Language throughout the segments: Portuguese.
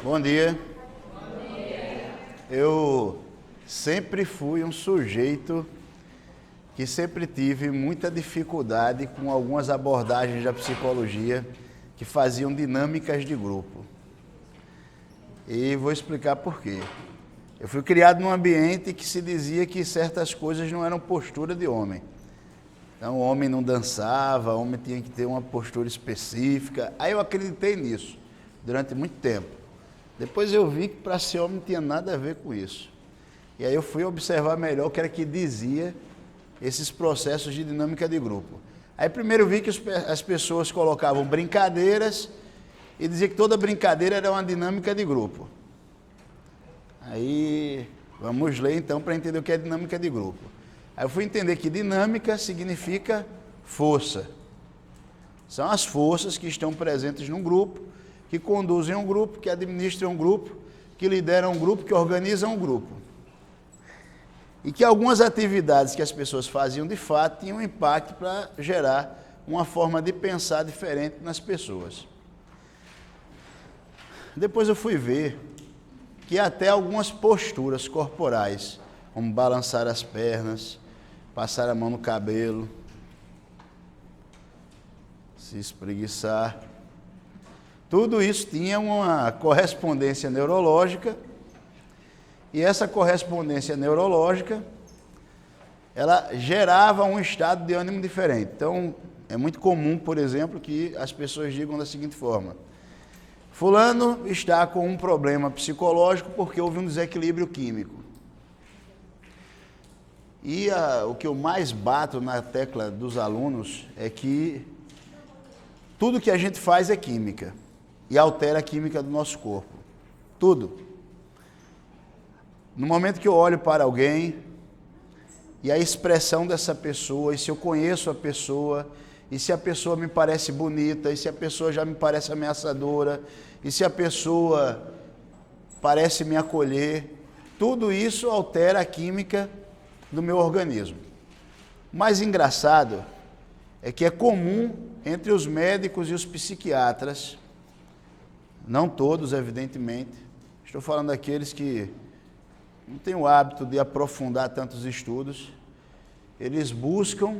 Bom dia. Eu sempre fui um sujeito que sempre tive muita dificuldade com algumas abordagens da psicologia que faziam dinâmicas de grupo. E vou explicar por quê. Eu fui criado num ambiente que se dizia que certas coisas não eram postura de homem. Então, o homem não dançava, o homem tinha que ter uma postura específica. Aí eu acreditei nisso durante muito tempo. Depois eu vi que para ser homem não tinha nada a ver com isso. E aí eu fui observar melhor o que era que dizia esses processos de dinâmica de grupo. Aí primeiro eu vi que as pessoas colocavam brincadeiras e dizia que toda brincadeira era uma dinâmica de grupo. Aí vamos ler então para entender o que é dinâmica de grupo. Aí eu fui entender que dinâmica significa força. São as forças que estão presentes num grupo, que conduzem um grupo, que administram um grupo, que lideram um grupo, que organizam um grupo. E que algumas atividades que as pessoas faziam de fato tinham um impacto para gerar uma forma de pensar diferente nas pessoas. Depois eu fui ver que até algumas posturas corporais, como balançar as pernas, passar a mão no cabelo, se espreguiçar, tudo isso tinha uma correspondência neurológica, e essa correspondência neurológica, ela gerava um estado de ânimo diferente. Então, é muito comum, por exemplo, que as pessoas digam da seguinte forma: fulano está com um problema psicológico porque houve um desequilíbrio químico. E o que eu mais bato na tecla dos alunos é que tudo que a gente faz é química e altera a química do nosso corpo. Tudo. No momento que eu olho para alguém e a expressão dessa pessoa, e se eu conheço a pessoa, e se a pessoa me parece bonita, e se a pessoa já me parece ameaçadora, e se a pessoa parece me acolher, tudo isso altera a química do meu organismo. O mais engraçado é que é comum entre os médicos e os psiquiatras, não todos, evidentemente, estou falando daqueles que não têm o hábito de aprofundar tantos estudos, eles buscam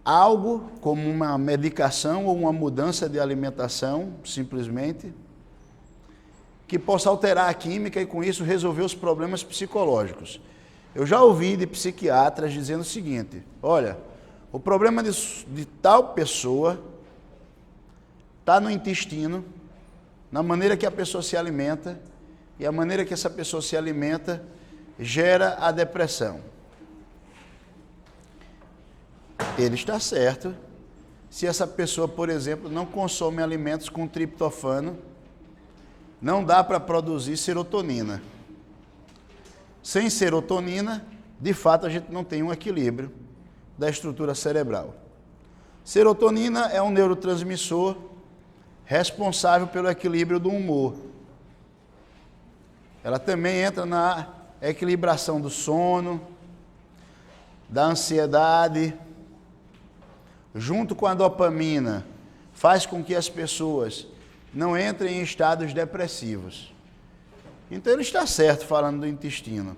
algo como uma medicação ou uma mudança de alimentação, simplesmente, que possa alterar a química e com isso resolver os problemas psicológicos. Eu já ouvi de psiquiatras dizendo o seguinte: olha, o problema de tal pessoa está no intestino, na maneira que a pessoa se alimenta, e a maneira que essa pessoa se alimenta gera a depressão. Ele está certo se essa pessoa, por exemplo, não consome alimentos com triptofano, não dá para produzir serotonina. Sem serotonina, de fato, a gente não tem um equilíbrio da estrutura cerebral. Serotonina é um neurotransmissor responsável pelo equilíbrio do humor. Ela também entra na equilibração do sono, da ansiedade, junto com a dopamina, faz com que as pessoas não entrem em estados depressivos. Então ele está certo falando do intestino.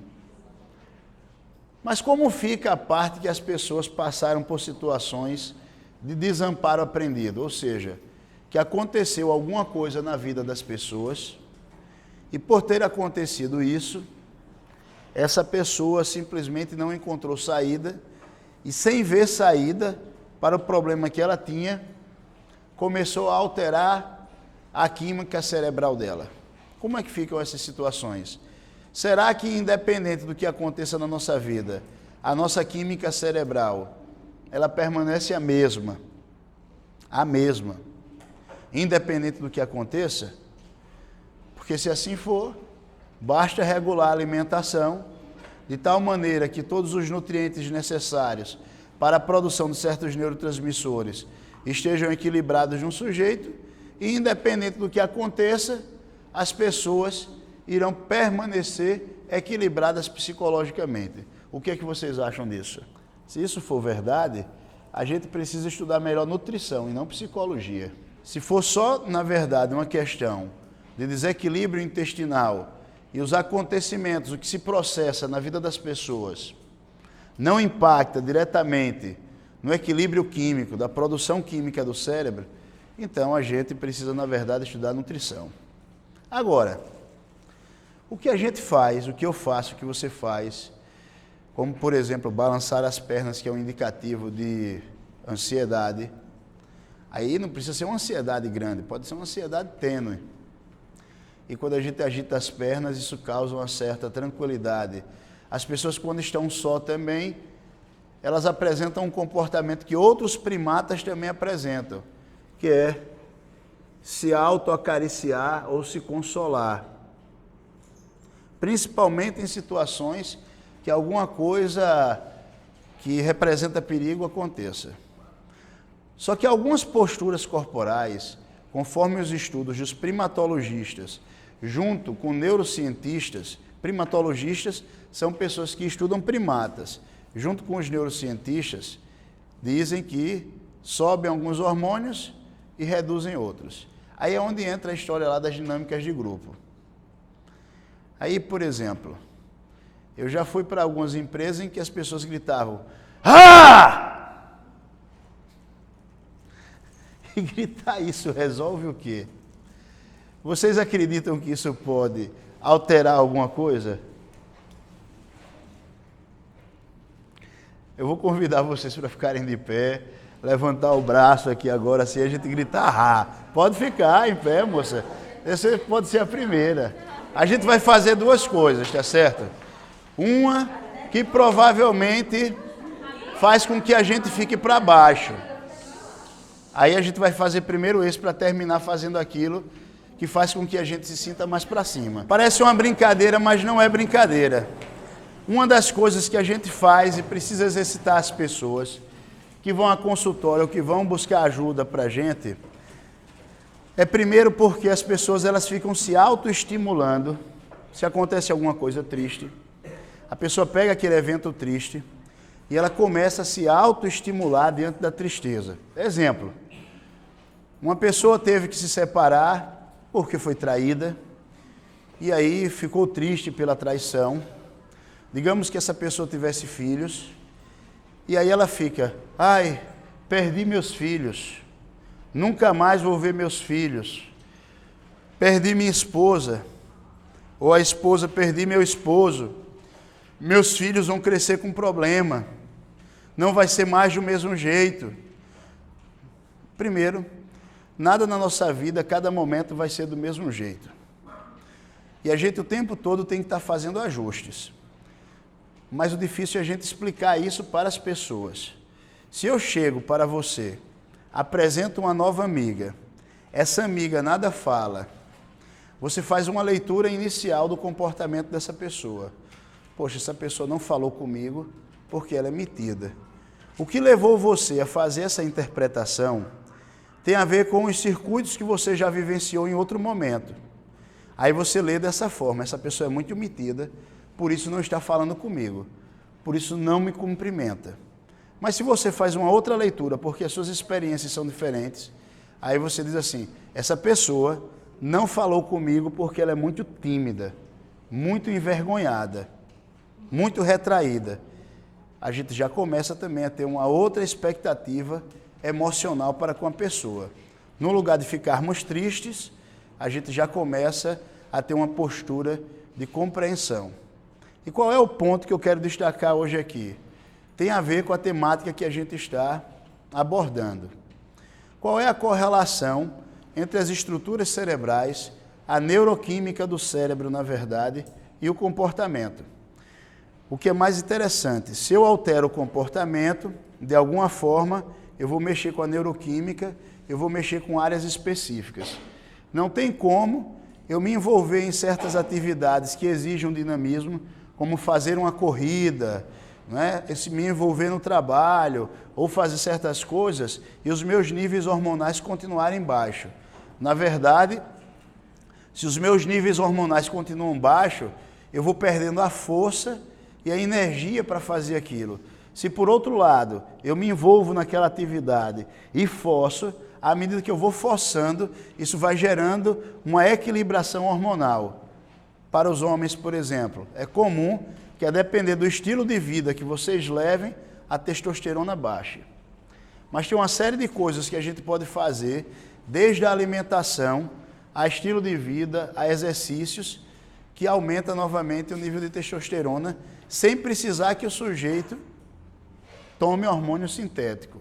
Mas como fica a parte que as pessoas passaram por situações de desamparo aprendido? Ou seja, que aconteceu alguma coisa na vida das pessoas e por ter acontecido isso, essa pessoa simplesmente não encontrou saída e sem ver saída para o problema que ela tinha, começou a alterar a química cerebral dela. Como é que ficam essas situações? Será que, independente do que aconteça na nossa vida, a nossa química cerebral, ela permanece a mesma, independente do que aconteça? Porque se assim for, basta regular a alimentação de tal maneira que todos os nutrientes necessários para a produção de certos neurotransmissores estejam equilibrados no sujeito e, independente do que aconteça, as pessoas irão permanecer equilibradas psicologicamente. O que é que vocês acham disso? Se isso for verdade, a gente precisa estudar melhor nutrição e não psicologia. Se for só, na verdade, uma questão de desequilíbrio intestinal e os acontecimentos, o que se processa na vida das pessoas, não impacta diretamente no equilíbrio químico, da produção química do cérebro, então a gente precisa, na verdade, estudar nutrição. Agora, o que a gente faz, o que eu faço, o que você faz, como, por exemplo, balançar as pernas, que é um indicativo de ansiedade, aí não precisa ser uma ansiedade grande, pode ser uma ansiedade tênue. E quando a gente agita as pernas, isso causa uma certa tranquilidade. As pessoas, quando estão só também, elas apresentam um comportamento que outros primatas também apresentam, que é se autoacariciar ou se consolar. Principalmente em situações que alguma coisa que representa perigo aconteça. Só que algumas posturas corporais, conforme os estudos dos primatologistas, junto com neurocientistas, primatologistas são pessoas que estudam primatas, junto com os neurocientistas, dizem que sobem alguns hormônios e reduzem outros. Aí é onde entra a história lá das dinâmicas de grupo. Aí, por exemplo, eu já fui para algumas empresas em que as pessoas gritavam "Ah!" E gritar isso resolve o quê? Vocês acreditam que isso pode alterar alguma coisa? Eu vou convidar vocês para ficarem de pé, levantar o braço aqui agora, assim a gente gritar "Ah!" Pode ficar em pé, moça. Essa pode ser a primeira. A gente vai fazer duas coisas, tá certo? Uma que provavelmente faz com que a gente fique para baixo. Aí a gente vai fazer primeiro esse para terminar fazendo aquilo que faz com que a gente se sinta mais para cima. Parece uma brincadeira, mas não é brincadeira. Uma das coisas que a gente faz e precisa exercitar as pessoas que vão a consultório ou que vão buscar ajuda para a gente, é primeiro porque as pessoas elas ficam se autoestimulando. Se acontece alguma coisa triste, a pessoa pega aquele evento triste e ela começa a se autoestimular diante da tristeza. Exemplo, uma pessoa teve que se separar porque foi traída e aí ficou triste pela traição. Digamos que essa pessoa tivesse filhos e aí ela fica, ai, perdi meus filhos, nunca mais vou ver meus filhos, perdi minha esposa, ou a esposa, perdi meu esposo, meus filhos vão crescer com problema, não vai ser mais do mesmo jeito. Primeiro, nada na nossa vida, cada momento vai ser do mesmo jeito. E a gente o tempo todo tem que estar fazendo ajustes. Mas o difícil é a gente explicar isso para as pessoas. Se eu chego para você, apresento uma nova amiga, essa amiga nada fala, você faz uma leitura inicial do comportamento dessa pessoa. Poxa, essa pessoa não falou comigo porque ela é metida. O que levou você a fazer essa interpretação tem a ver com os circuitos que você já vivenciou em outro momento. Aí você lê dessa forma, essa pessoa é muito metida, por isso não está falando comigo, por isso não me cumprimenta. Mas se você faz uma outra leitura, porque as suas experiências são diferentes, aí você diz assim, essa pessoa não falou comigo porque ela é muito tímida, muito envergonhada, muito retraída. A gente já começa também a ter uma outra expectativa emocional para com a pessoa. No lugar de ficarmos tristes, a gente já começa a ter uma postura de compreensão. E qual é o ponto que eu quero destacar hoje aqui? Tem a ver com a temática que a gente está abordando. Qual é a correlação entre as estruturas cerebrais, a neuroquímica do cérebro, na verdade, e o comportamento? O que é mais interessante, se eu altero o comportamento, de alguma forma, eu vou mexer com a neuroquímica, eu vou mexer com áreas específicas. Não tem como eu me envolver em certas atividades que exigem um dinamismo, como fazer uma corrida, né? Me envolver no trabalho, ou fazer certas coisas, e os meus níveis hormonais continuarem baixos. Na verdade, se os meus níveis hormonais continuam baixos, eu vou perdendo a força e a energia para fazer aquilo. Se por outro lado, eu me envolvo naquela atividade e forço, à medida que eu vou forçando, isso vai gerando uma equilibração hormonal. Para os homens, por exemplo, é comum que, a depender do estilo de vida que vocês levem, a testosterona baixe. Mas tem uma série de coisas que a gente pode fazer, desde a alimentação, a estilo de vida, a exercícios, que aumenta novamente o nível de testosterona, sem precisar que o sujeito tome hormônio sintético.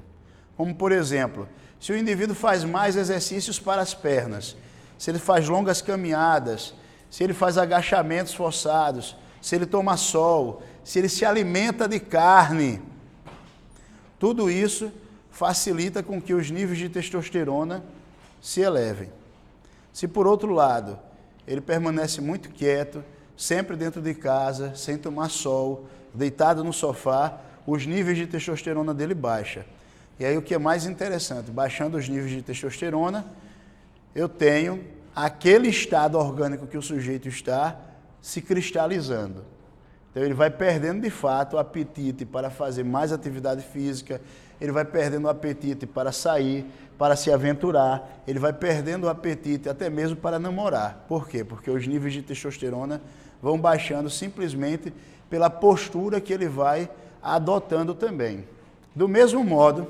Como, por exemplo, se o indivíduo faz mais exercícios para as pernas, se ele faz longas caminhadas, se ele faz agachamentos forçados, se ele toma sol, se ele se alimenta de carne, tudo isso facilita com que os níveis de testosterona se elevem. Se, por outro lado, ele permanece muito quieto, sempre dentro de casa, sem tomar sol, deitado no sofá, os níveis de testosterona dele baixam. E aí o que é mais interessante, baixando os níveis de testosterona, eu tenho aquele estado orgânico que o sujeito está se cristalizando. Então ele vai perdendo de fato o apetite para fazer mais atividade física, ele vai perdendo o apetite para sair, para se aventurar, ele vai perdendo o apetite até mesmo para namorar. Por quê? Porque os níveis de testosterona vão baixando simplesmente pela postura que ele vai adotando também. Do mesmo modo,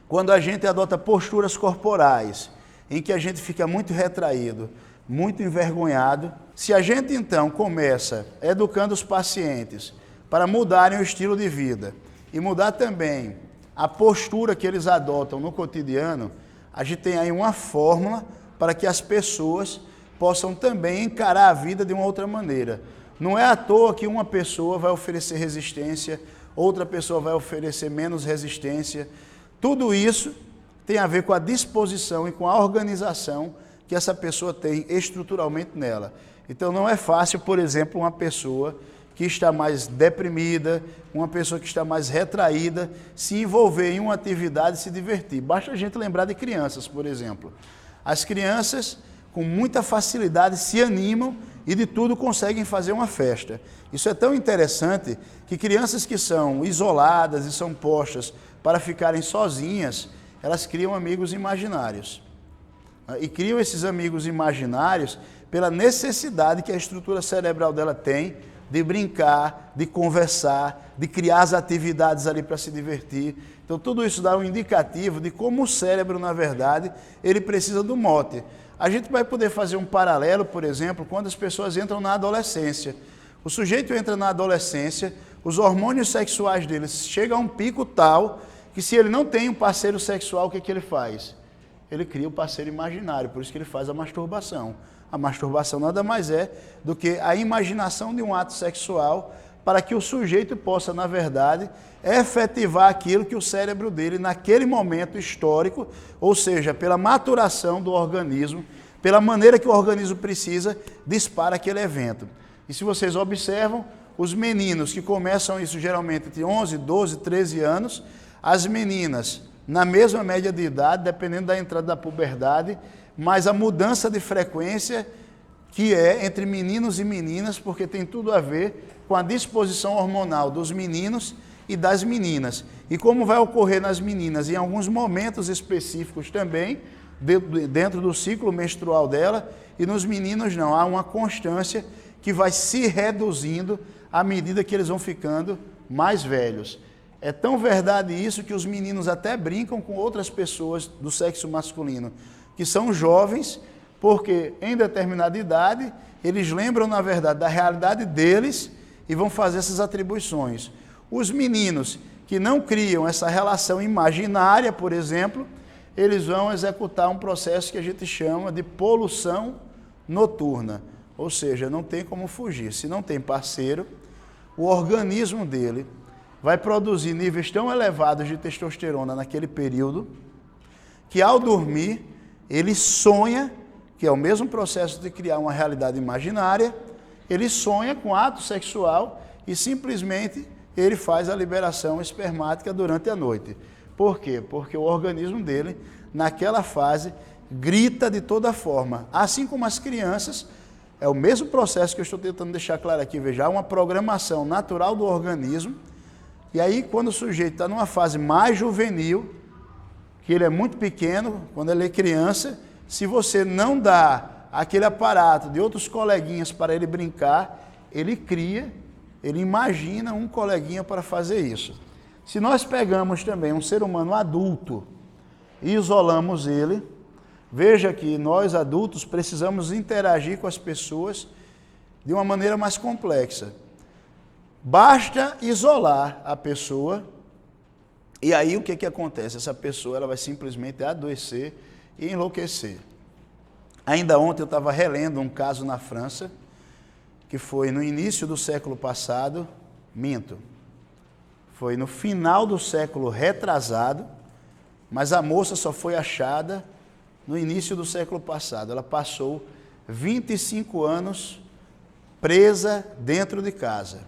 quando a gente adota posturas corporais, em que a gente fica muito retraído, muito envergonhado, se a gente então começa educando os pacientes para mudarem o estilo de vida e mudar também a postura que eles adotam no cotidiano, a gente tem aí uma fórmula para que as pessoas possam também encarar a vida de uma outra maneira. Não é à toa que uma pessoa vai oferecer resistência, outra pessoa vai oferecer menos resistência. Tudo isso tem a ver com a disposição e com a organização que essa pessoa tem estruturalmente nela. Então não é fácil, por exemplo, uma pessoa que está mais deprimida, uma pessoa que está mais retraída, se envolver em uma atividade e se divertir. Basta a gente lembrar de crianças, por exemplo. As crianças, com muita facilidade, se animam e de tudo conseguem fazer uma festa. Isso é tão interessante que crianças que são isoladas e são postas para ficarem sozinhas, elas criam amigos imaginários. E criam esses amigos imaginários pela necessidade que a estrutura cerebral dela tem de brincar, de conversar, de criar as atividades ali para se divertir. Então tudo isso dá um indicativo de como o cérebro, na verdade, ele precisa do mote. A gente vai poder fazer um paralelo, por exemplo, quando as pessoas entram na adolescência. O sujeito entra na adolescência, os hormônios sexuais dele chegam a um pico tal que, se ele não tem um parceiro sexual, o que ele faz? Ele cria um parceiro imaginário, por isso que ele faz a masturbação. A masturbação nada mais é do que a imaginação de um ato sexual para que o sujeito possa, na verdade, efetivar aquilo que o cérebro dele, naquele momento histórico, ou seja, pela maturação do organismo, pela maneira que o organismo precisa, dispara aquele evento. E se vocês observam, os meninos que começam isso geralmente entre 11, 12, 13 anos, as meninas na mesma média de idade, dependendo da entrada da puberdade, mas a mudança de frequência que é entre meninos e meninas, porque tem tudo a ver com a disposição hormonal dos meninos e das meninas. E como vai ocorrer nas meninas em alguns momentos específicos também, dentro do ciclo menstrual dela, e nos meninos não, há uma constância que vai se reduzindo à medida que eles vão ficando mais velhos. É tão verdade isso que os meninos até brincam com outras pessoas do sexo masculino, que são jovens, porque em determinada idade eles lembram, na verdade, da realidade deles e vão fazer essas atribuições. Os meninos que não criam essa relação imaginária, por exemplo, eles vão executar um processo que a gente chama de poluição noturna, ou seja, não tem como fugir. Se não tem parceiro, o organismo dele vai produzir níveis tão elevados de testosterona naquele período, que ao dormir, ele sonha, que é o mesmo processo de criar uma realidade imaginária, ele sonha com ato sexual e simplesmente ele faz a liberação espermática durante a noite. Por quê? Porque o organismo dele, naquela fase, grita de toda forma. Assim como as crianças, é o mesmo processo que eu estou tentando deixar claro aqui, veja, uma programação natural do organismo. E aí, quando o sujeito está numa fase mais juvenil, que ele é muito pequeno, quando ele é criança, se você não dá aquele aparato de outros coleguinhas para ele brincar, ele cria, ele imagina um coleguinha para fazer isso. Se nós pegamos também um ser humano adulto e isolamos ele, veja que nós adultos precisamos interagir com as pessoas de uma maneira mais complexa. Basta isolar a pessoa e aí o que acontece? Essa pessoa ela vai simplesmente adoecer e enlouquecer. Ainda ontem eu estava relendo um caso na França, que foi no início do século passado, foi no final do século retrasado, mas a moça só foi achada no início do século passado. Ela passou 25 anos presa dentro de casa.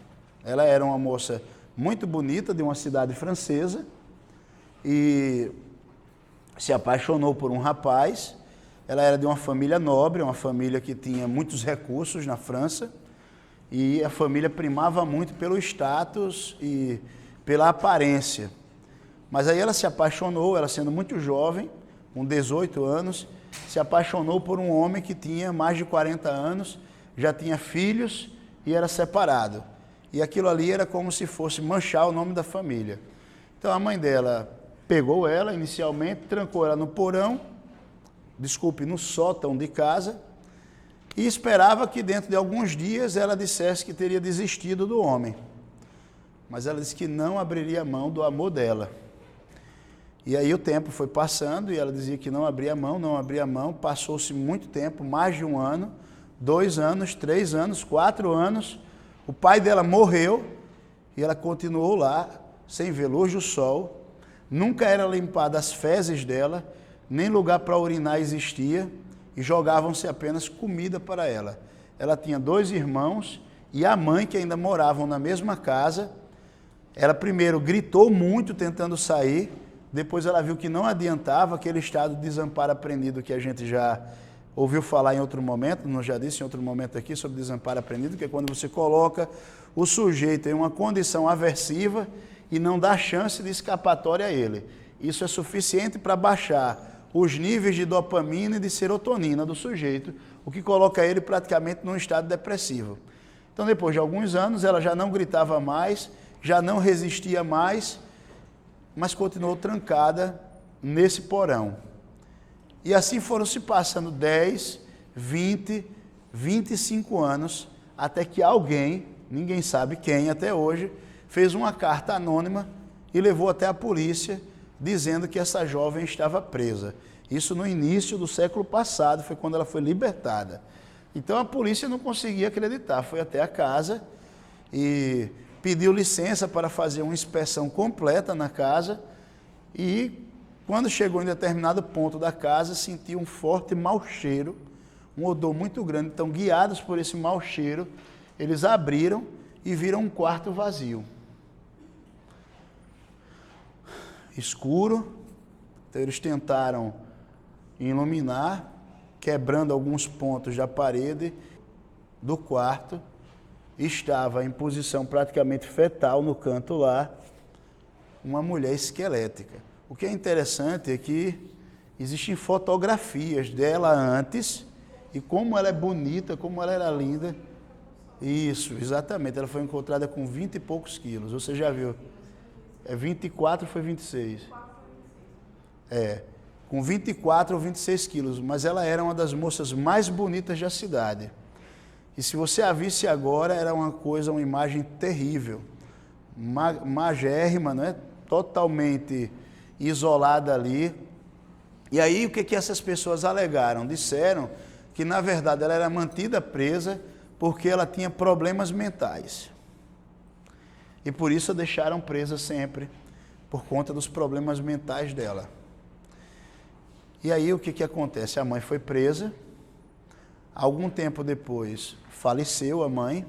Ela era uma moça muito bonita, de uma cidade francesa, e se apaixonou por um rapaz. Ela era de uma família nobre, uma família que tinha muitos recursos na França, e a família primava muito pelo status e pela aparência. Mas aí ela se apaixonou, ela sendo muito jovem, com 18 anos, se apaixonou por um homem que tinha mais de 40 anos, já tinha filhos e era separado. E aquilo ali era como se fosse manchar o nome da família. Então a mãe dela pegou ela inicialmente, trancou ela no porão, no sótão de casa, e esperava que dentro de alguns dias ela dissesse que teria desistido do homem. Mas ela disse que não abriria mão do amor dela. E aí o tempo foi passando e ela dizia que não abria mão, passou-se muito tempo, mais de 1 ano, 2 anos, 3 anos, 4 anos, o pai dela morreu e ela continuou lá, sem ver luz do sol, nunca era limpada as fezes dela, nem lugar para urinar existia, e jogavam-se apenas comida para ela. Ela tinha 2 irmãos e a mãe, que ainda moravam na mesma casa. Ela primeiro gritou muito tentando sair, depois ela viu que não adiantava, aquele estado de desamparo aprendido que a gente já ouviu falar em outro momento, não já disse em outro momento aqui sobre desamparo aprendido, que é quando você coloca o sujeito em uma condição aversiva e não dá chance de escapatória a ele. Isso é suficiente para baixar os níveis de dopamina e de serotonina do sujeito, o que coloca ele praticamente num estado depressivo. Então, depois de alguns anos, ela já não gritava mais, já não resistia mais, mas continuou trancada nesse porão. E assim foram se passando 10, 20, 25 anos, até que alguém, ninguém sabe quem até hoje, fez uma carta anônima e levou até a polícia, dizendo que essa jovem estava presa. Isso no início do século passado, foi quando ela foi libertada. Então a polícia não conseguia acreditar, foi até a casa e pediu licença para fazer uma inspeção completa na casa e, quando chegou em determinado ponto da casa, sentiu um forte mau cheiro, um odor muito grande. Então, guiados por esse mau cheiro, eles abriram e viram um quarto vazio. Escuro, então eles tentaram iluminar, quebrando alguns pontos da parede do quarto. Estava em posição praticamente fetal no canto lá, uma mulher esquelética. O que é interessante é que existem fotografias dela antes, e como ela é bonita, como ela era linda. Isso, exatamente, ela foi encontrada com 20 e poucos quilos, você já viu? É 24 ou foi 26? Com 24 ou 26 quilos, mas ela era uma das moças mais bonitas da cidade. E se você a visse agora, era uma coisa, uma imagem terrível, magérrima, não é? Totalmente isolada ali. E aí o que essas pessoas alegaram? Disseram que na verdade ela era mantida presa porque ela tinha problemas mentais. E por isso a deixaram presa sempre, por conta dos problemas mentais dela. E aí o que acontece? A mãe foi presa, algum tempo depois faleceu a mãe,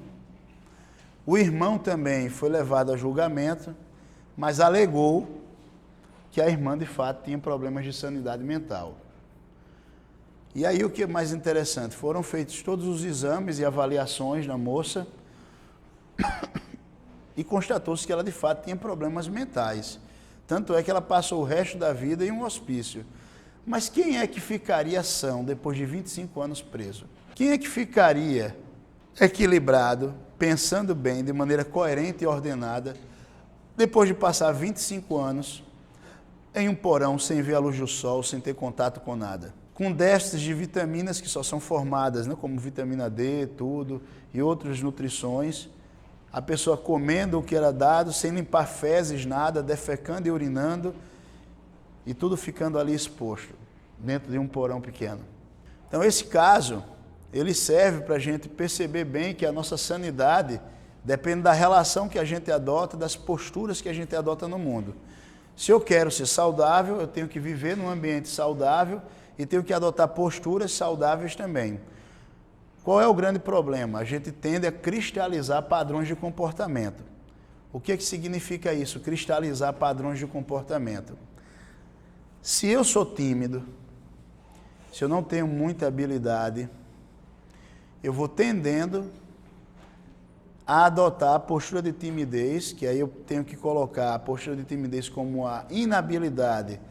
o irmão também foi levado a julgamento, mas alegou que a irmã de fato tinha problemas de sanidade mental. E aí o que é mais interessante? Foram feitos todos os exames e avaliações na moça e constatou-se que ela de fato tinha problemas mentais. Tanto é que ela passou o resto da vida em um hospício. Mas quem é que ficaria são depois de 25 anos preso? Quem é que ficaria equilibrado, pensando bem, de maneira coerente e ordenada, depois de passar 25 anos em um porão, sem ver a luz do sol, sem ter contato com nada? Com déficits de vitaminas que só são formadas, né, como vitamina D, tudo, e outras nutrições. A pessoa comendo o que era dado, sem limpar fezes, nada, defecando e urinando, e tudo ficando ali exposto, dentro de um porão pequeno. Então, esse caso, ele serve para a gente perceber bem que a nossa sanidade depende da relação que a gente adota, das posturas que a gente adota no mundo. Se eu quero ser saudável, eu tenho que viver num ambiente saudável e tenho que adotar posturas saudáveis também. Qual é o grande problema? A gente tende a cristalizar padrões de comportamento. O que significa isso, cristalizar padrões de comportamento? Se eu sou tímido, se eu não tenho muita habilidade, eu vou tendendo a adotar a postura de timidez, que aí eu tenho que colocar a postura de timidez como a inabilidade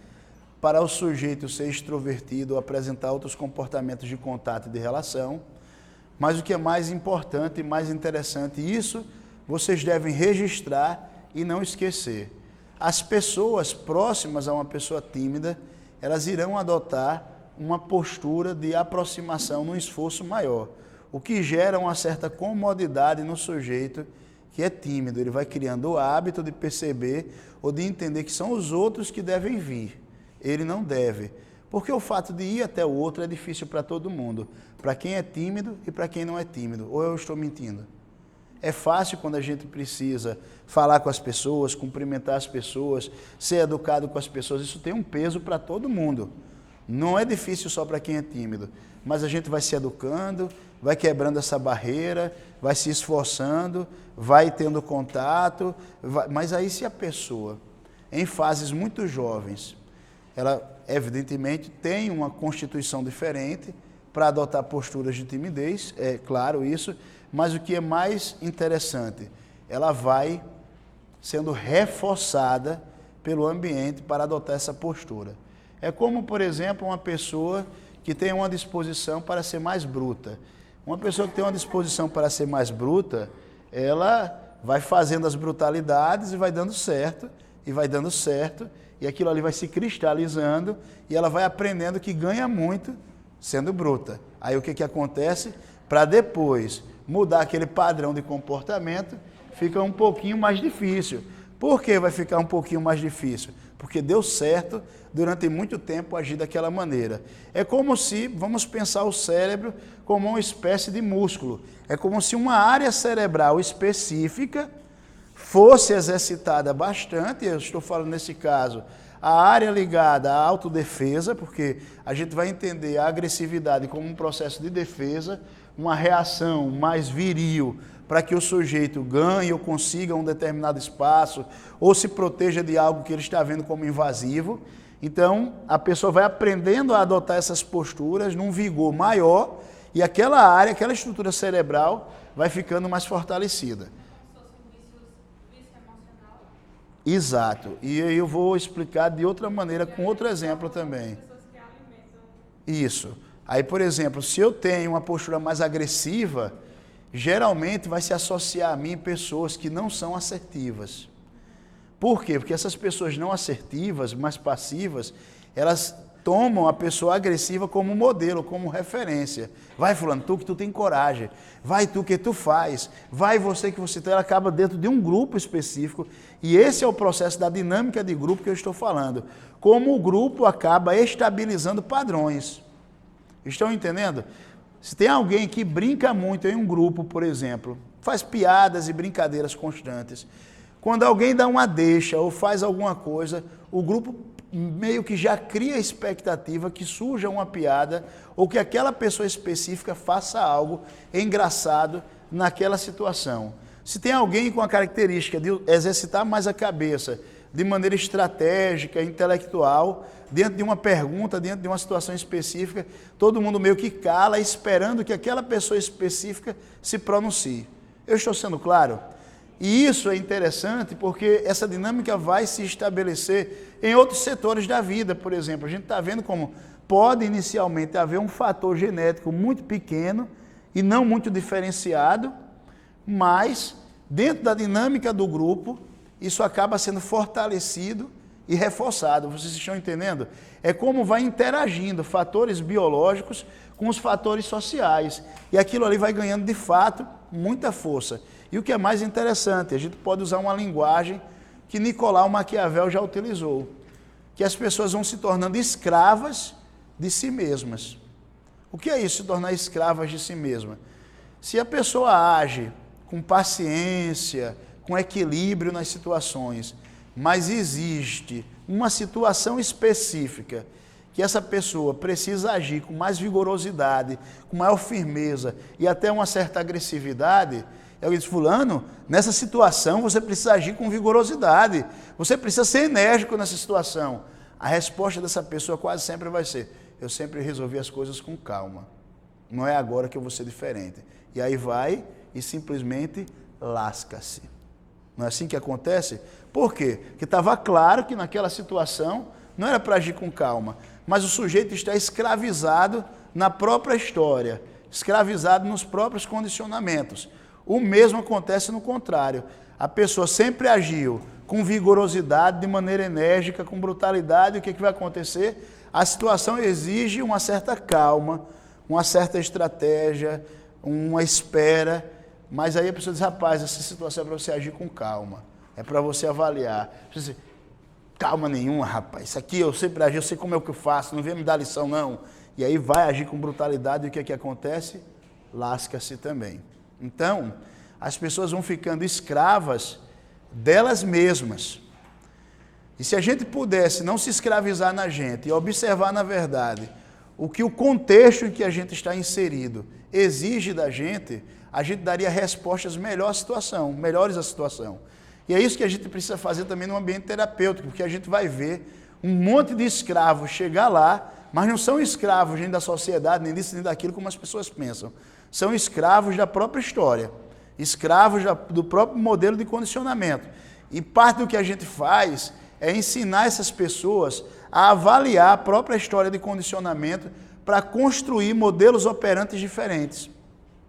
para o sujeito ser extrovertido ou apresentar outros comportamentos de contato e de relação. Mas o que é mais importante e mais interessante, isso vocês devem registrar e não esquecer. As pessoas próximas a uma pessoa tímida, elas irão adotar uma postura de aproximação num esforço maior, o que gera uma certa comodidade no sujeito que é tímido. Ele vai criando o hábito de perceber ou de entender que são os outros que devem vir. Ele não deve. Porque o fato de ir até o outro é difícil para todo mundo. Para quem é tímido e para quem não é tímido. Ou eu estou mentindo? É fácil quando a gente precisa falar com as pessoas, cumprimentar as pessoas, ser educado com as pessoas. Isso tem um peso para todo mundo. Não é difícil só para quem é tímido. Mas a gente vai se educando, vai quebrando essa barreira, vai se esforçando, vai tendo contato. Mas aí se a pessoa, em fases muito jovens, ela evidentemente tem uma constituição diferente para adotar posturas de timidez, é claro isso, mas o que é mais interessante, ela vai sendo reforçada pelo ambiente para adotar essa postura. É como, por exemplo, uma pessoa que tem uma disposição para ser mais bruta. Uma pessoa que tem uma disposição para ser mais bruta, ela vai fazendo as brutalidades e vai dando certo, e vai dando certo, e aquilo ali vai se cristalizando e ela vai aprendendo que ganha muito sendo bruta. Aí o que acontece? Para depois mudar aquele padrão de comportamento, fica um pouquinho mais difícil. Por que vai ficar um pouquinho mais difícil? Porque deu certo durante muito tempo agir daquela maneira. É como se, vamos pensar o cérebro como uma espécie de músculo. É como se uma área cerebral específica fosse exercitada bastante, eu estou falando nesse caso, a área ligada à autodefesa, porque a gente vai entender a agressividade como um processo de defesa, uma reação mais viril para que o sujeito ganhe ou consiga um determinado espaço ou se proteja de algo que ele está vendo como invasivo. Então, a pessoa vai aprendendo a adotar essas posturas num vigor maior e aquela área, aquela estrutura cerebral vai ficando mais fortalecida. Exato. E aí eu vou explicar de outra maneira, com outro exemplo também. Isso. Aí, por exemplo, se eu tenho uma postura mais agressiva, geralmente vai se associar a mim pessoas que não são assertivas. Por quê? Porque essas pessoas não assertivas, mais passivas, elas tomam a pessoa agressiva como modelo, como referência. Vai, fulano, tu que tu tem coragem. Vai, tu que tu faz. Vai, você que você tem. Ela acaba dentro de um grupo específico. E esse é o processo da dinâmica de grupo que eu estou falando. Como o grupo acaba estabilizando padrões. Estão entendendo? Se tem alguém que brinca muito em um grupo, por exemplo, faz piadas e brincadeiras constantes. Quando alguém dá uma deixa ou faz alguma coisa, o grupo meio que já cria a expectativa que surja uma piada ou que aquela pessoa específica faça algo engraçado naquela situação. Se tem alguém com a característica de exercitar mais a cabeça de maneira estratégica, intelectual, dentro de uma pergunta, dentro de uma situação específica, todo mundo meio que cala esperando que aquela pessoa específica se pronuncie. Eu estou sendo claro? E isso é interessante porque essa dinâmica vai se estabelecer em outros setores da vida. Por exemplo, a gente está vendo como pode inicialmente haver um fator genético muito pequeno e não muito diferenciado, mas dentro da dinâmica do grupo, isso acaba sendo fortalecido e reforçado. Vocês estão entendendo? É como vai interagindo fatores biológicos com os fatores sociais. E aquilo ali vai ganhando, de fato, muita força. E o que é mais interessante, a gente pode usar uma linguagem que Nicolau Maquiavel já utilizou, que as pessoas vão se tornando escravas de si mesmas. O que é isso, se tornar escravas de si mesma? Se a pessoa age com paciência, com equilíbrio nas situações, mas existe uma situação específica que essa pessoa precisa agir com mais vigorosidade, com maior firmeza e até uma certa agressividade, eu disse, fulano, nessa situação você precisa agir com vigorosidade, você precisa ser enérgico nessa situação. A resposta dessa pessoa quase sempre vai ser, eu sempre resolvi as coisas com calma, não é agora que eu vou ser diferente. E aí vai e simplesmente lasca-se. Não é assim que acontece? Por quê? Porque estava claro que naquela situação não era para agir com calma, mas o sujeito está escravizado na própria história, escravizado nos próprios condicionamentos. O mesmo acontece no contrário. A pessoa sempre agiu com vigorosidade, de maneira enérgica, com brutalidade. O que vai acontecer? A situação exige uma certa calma, uma certa estratégia, uma espera. Mas aí a pessoa diz, rapaz, essa situação é para você agir com calma. É para você avaliar. Você diz, calma nenhuma, rapaz. Isso aqui eu sempre agi, eu sei como é o que eu faço, não vem me dar lição, não. E aí vai agir com brutalidade e o que é que acontece? Lasca-se também. Então, as pessoas vão ficando escravas delas mesmas. E se a gente pudesse não se escravizar na gente e observar, na verdade, o que o contexto em que a gente está inserido exige da gente, a gente daria respostas melhores à situação. E é isso que a gente precisa fazer também no ambiente terapêutico, porque a gente vai ver um monte de escravos chegar lá, mas não são escravos nem da sociedade, nem disso, nem daquilo, como as pessoas pensam. São escravos da própria história, escravos do próprio modelo de condicionamento. E parte do que a gente faz é ensinar essas pessoas a avaliar a própria história de condicionamento para construir modelos operantes diferentes.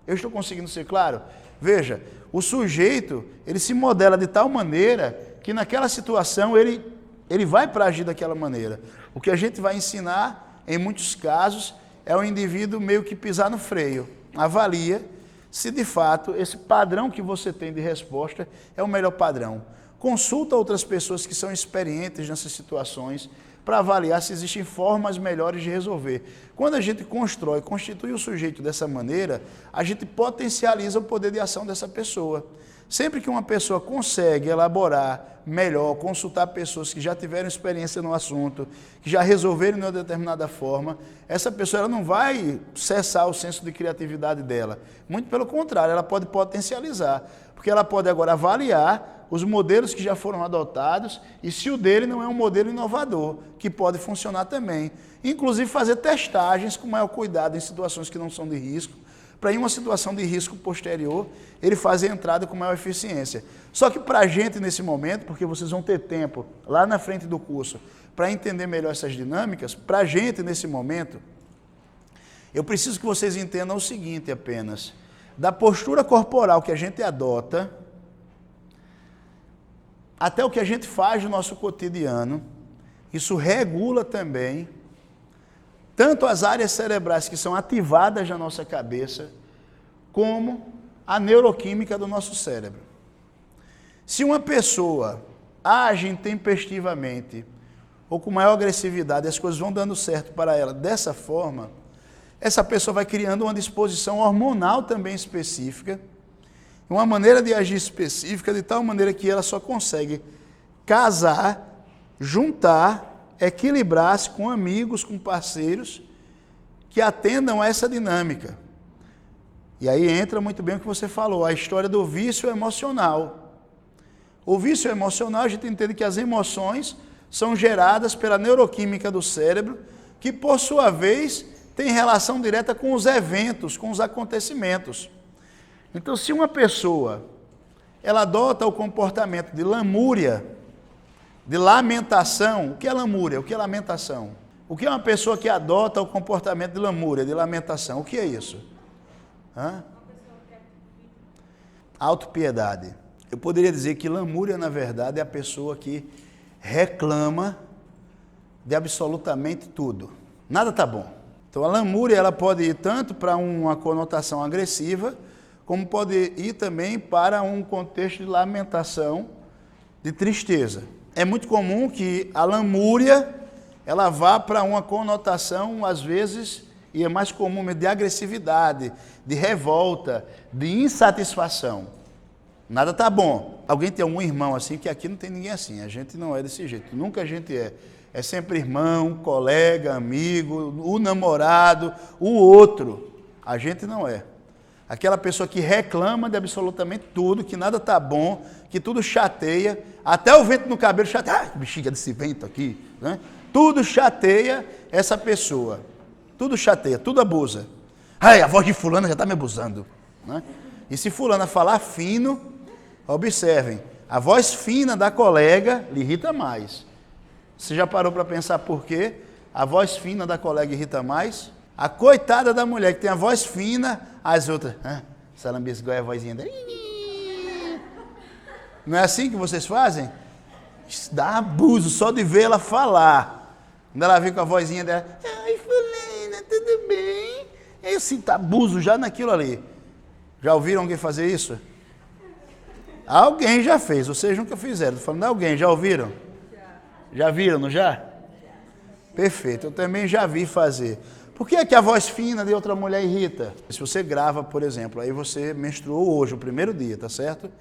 Eu estou conseguindo ser claro? Veja, o sujeito, ele se modela de tal maneira que naquela situação ele vai para agir daquela maneira. O que a gente vai ensinar, em muitos casos, é o indivíduo meio que pisar no freio. Avalia se de fato esse padrão que você tem de resposta é o melhor padrão. Consulta outras pessoas que são experientes nessas situações para avaliar se existem formas melhores de resolver. Quando a gente constitui o sujeito dessa maneira, a gente potencializa o poder de ação dessa pessoa. Sempre que uma pessoa consegue elaborar melhor, consultar pessoas que já tiveram experiência no assunto, que já resolveram de uma determinada forma, essa pessoa ela não vai cessar o senso de criatividade dela. Muito pelo contrário, ela pode potencializar, porque ela pode agora avaliar os modelos que já foram adotados e se o dele não é um modelo inovador, que pode funcionar também. Inclusive fazer testagens com maior cuidado em situações que não são de risco, para em uma situação de risco posterior, ele fazer a entrada com maior eficiência. Só que para a gente nesse momento, porque vocês vão ter tempo lá na frente do curso, para entender melhor essas dinâmicas, para a gente nesse momento, eu preciso que vocês entendam o seguinte apenas, da postura corporal que a gente adota, até o que a gente faz no nosso cotidiano, isso regula também tanto as áreas cerebrais que são ativadas na nossa cabeça, como a neuroquímica do nosso cérebro. Se uma pessoa age intempestivamente ou com maior agressividade, as coisas vão dando certo para ela dessa forma, essa pessoa vai criando uma disposição hormonal também específica, uma maneira de agir específica, de tal maneira que ela só consegue casar, juntar, equilibrar-se com amigos, com parceiros que atendam a essa dinâmica. E aí entra muito bem o que você falou, a história do vício emocional. O vício emocional, a gente entende que as emoções são geradas pela neuroquímica do cérebro, que por sua vez tem relação direta com os eventos, com os acontecimentos. Então, se uma pessoa ela adota o comportamento de lamúria, de lamentação. O que é lamúria? O que é lamentação? O que é uma pessoa que adota o comportamento de lamúria, de lamentação? O que é isso? Autopiedade. Eu poderia dizer que lamúria, na verdade, é a pessoa que reclama de absolutamente tudo. Nada está bom. Então, a lamúria ela pode ir tanto para uma conotação agressiva, como pode ir também para um contexto de lamentação, de tristeza. É muito comum que a lamúria ela vá para uma conotação, às vezes, e é mais comum de agressividade, de revolta, de insatisfação. Nada está bom. Alguém tem algum irmão assim, que aqui não tem ninguém assim, a gente não é desse jeito, nunca a gente é. É sempre irmão, colega, amigo, o namorado, o outro. A gente não é. Aquela pessoa que reclama de absolutamente tudo, que nada está bom, que tudo chateia, até o vento no cabelo chateia. Ah, que bexiga desse vento aqui, né? Tudo chateia essa pessoa. Tudo chateia, tudo abusa. Ai, a voz de fulana já está me abusando, né? E se fulana falar fino, observem, a voz fina da colega lhe irrita mais. Você já parou para pensar por quê? A voz fina da colega irrita mais? A coitada da mulher que tem a voz fina, as outras, essa lambisgoia é a vozinha dela. Não é assim que vocês fazem? Isso dá abuso só de ver ela falar. Quando ela vem com a vozinha dela, ai, fulana, tudo bem? Eu sinto abuso já naquilo ali. Já ouviram alguém fazer isso? Alguém já fez, vocês nunca fizeram. Estou falando de alguém, já ouviram? Já viram, não já? Perfeito, eu também já vi fazer. Por que é que a voz fina de outra mulher irrita? Se você grava, por exemplo, aí você menstruou hoje, o primeiro dia, tá certo?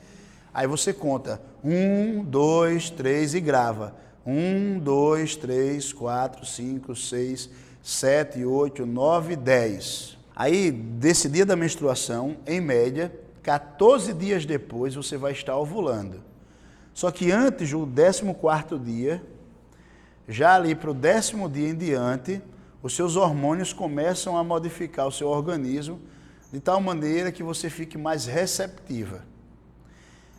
Aí você conta 1, 2, 3 e grava. 1, 2, 3, 4, 5, 6, 7, 8, 9, 10. Aí, desse dia da menstruação, em média, 14 dias depois você vai estar ovulando. Só que antes do 14º dia, já ali para o 10º dia em diante, os seus hormônios começam a modificar o seu organismo de tal maneira que você fique mais receptiva.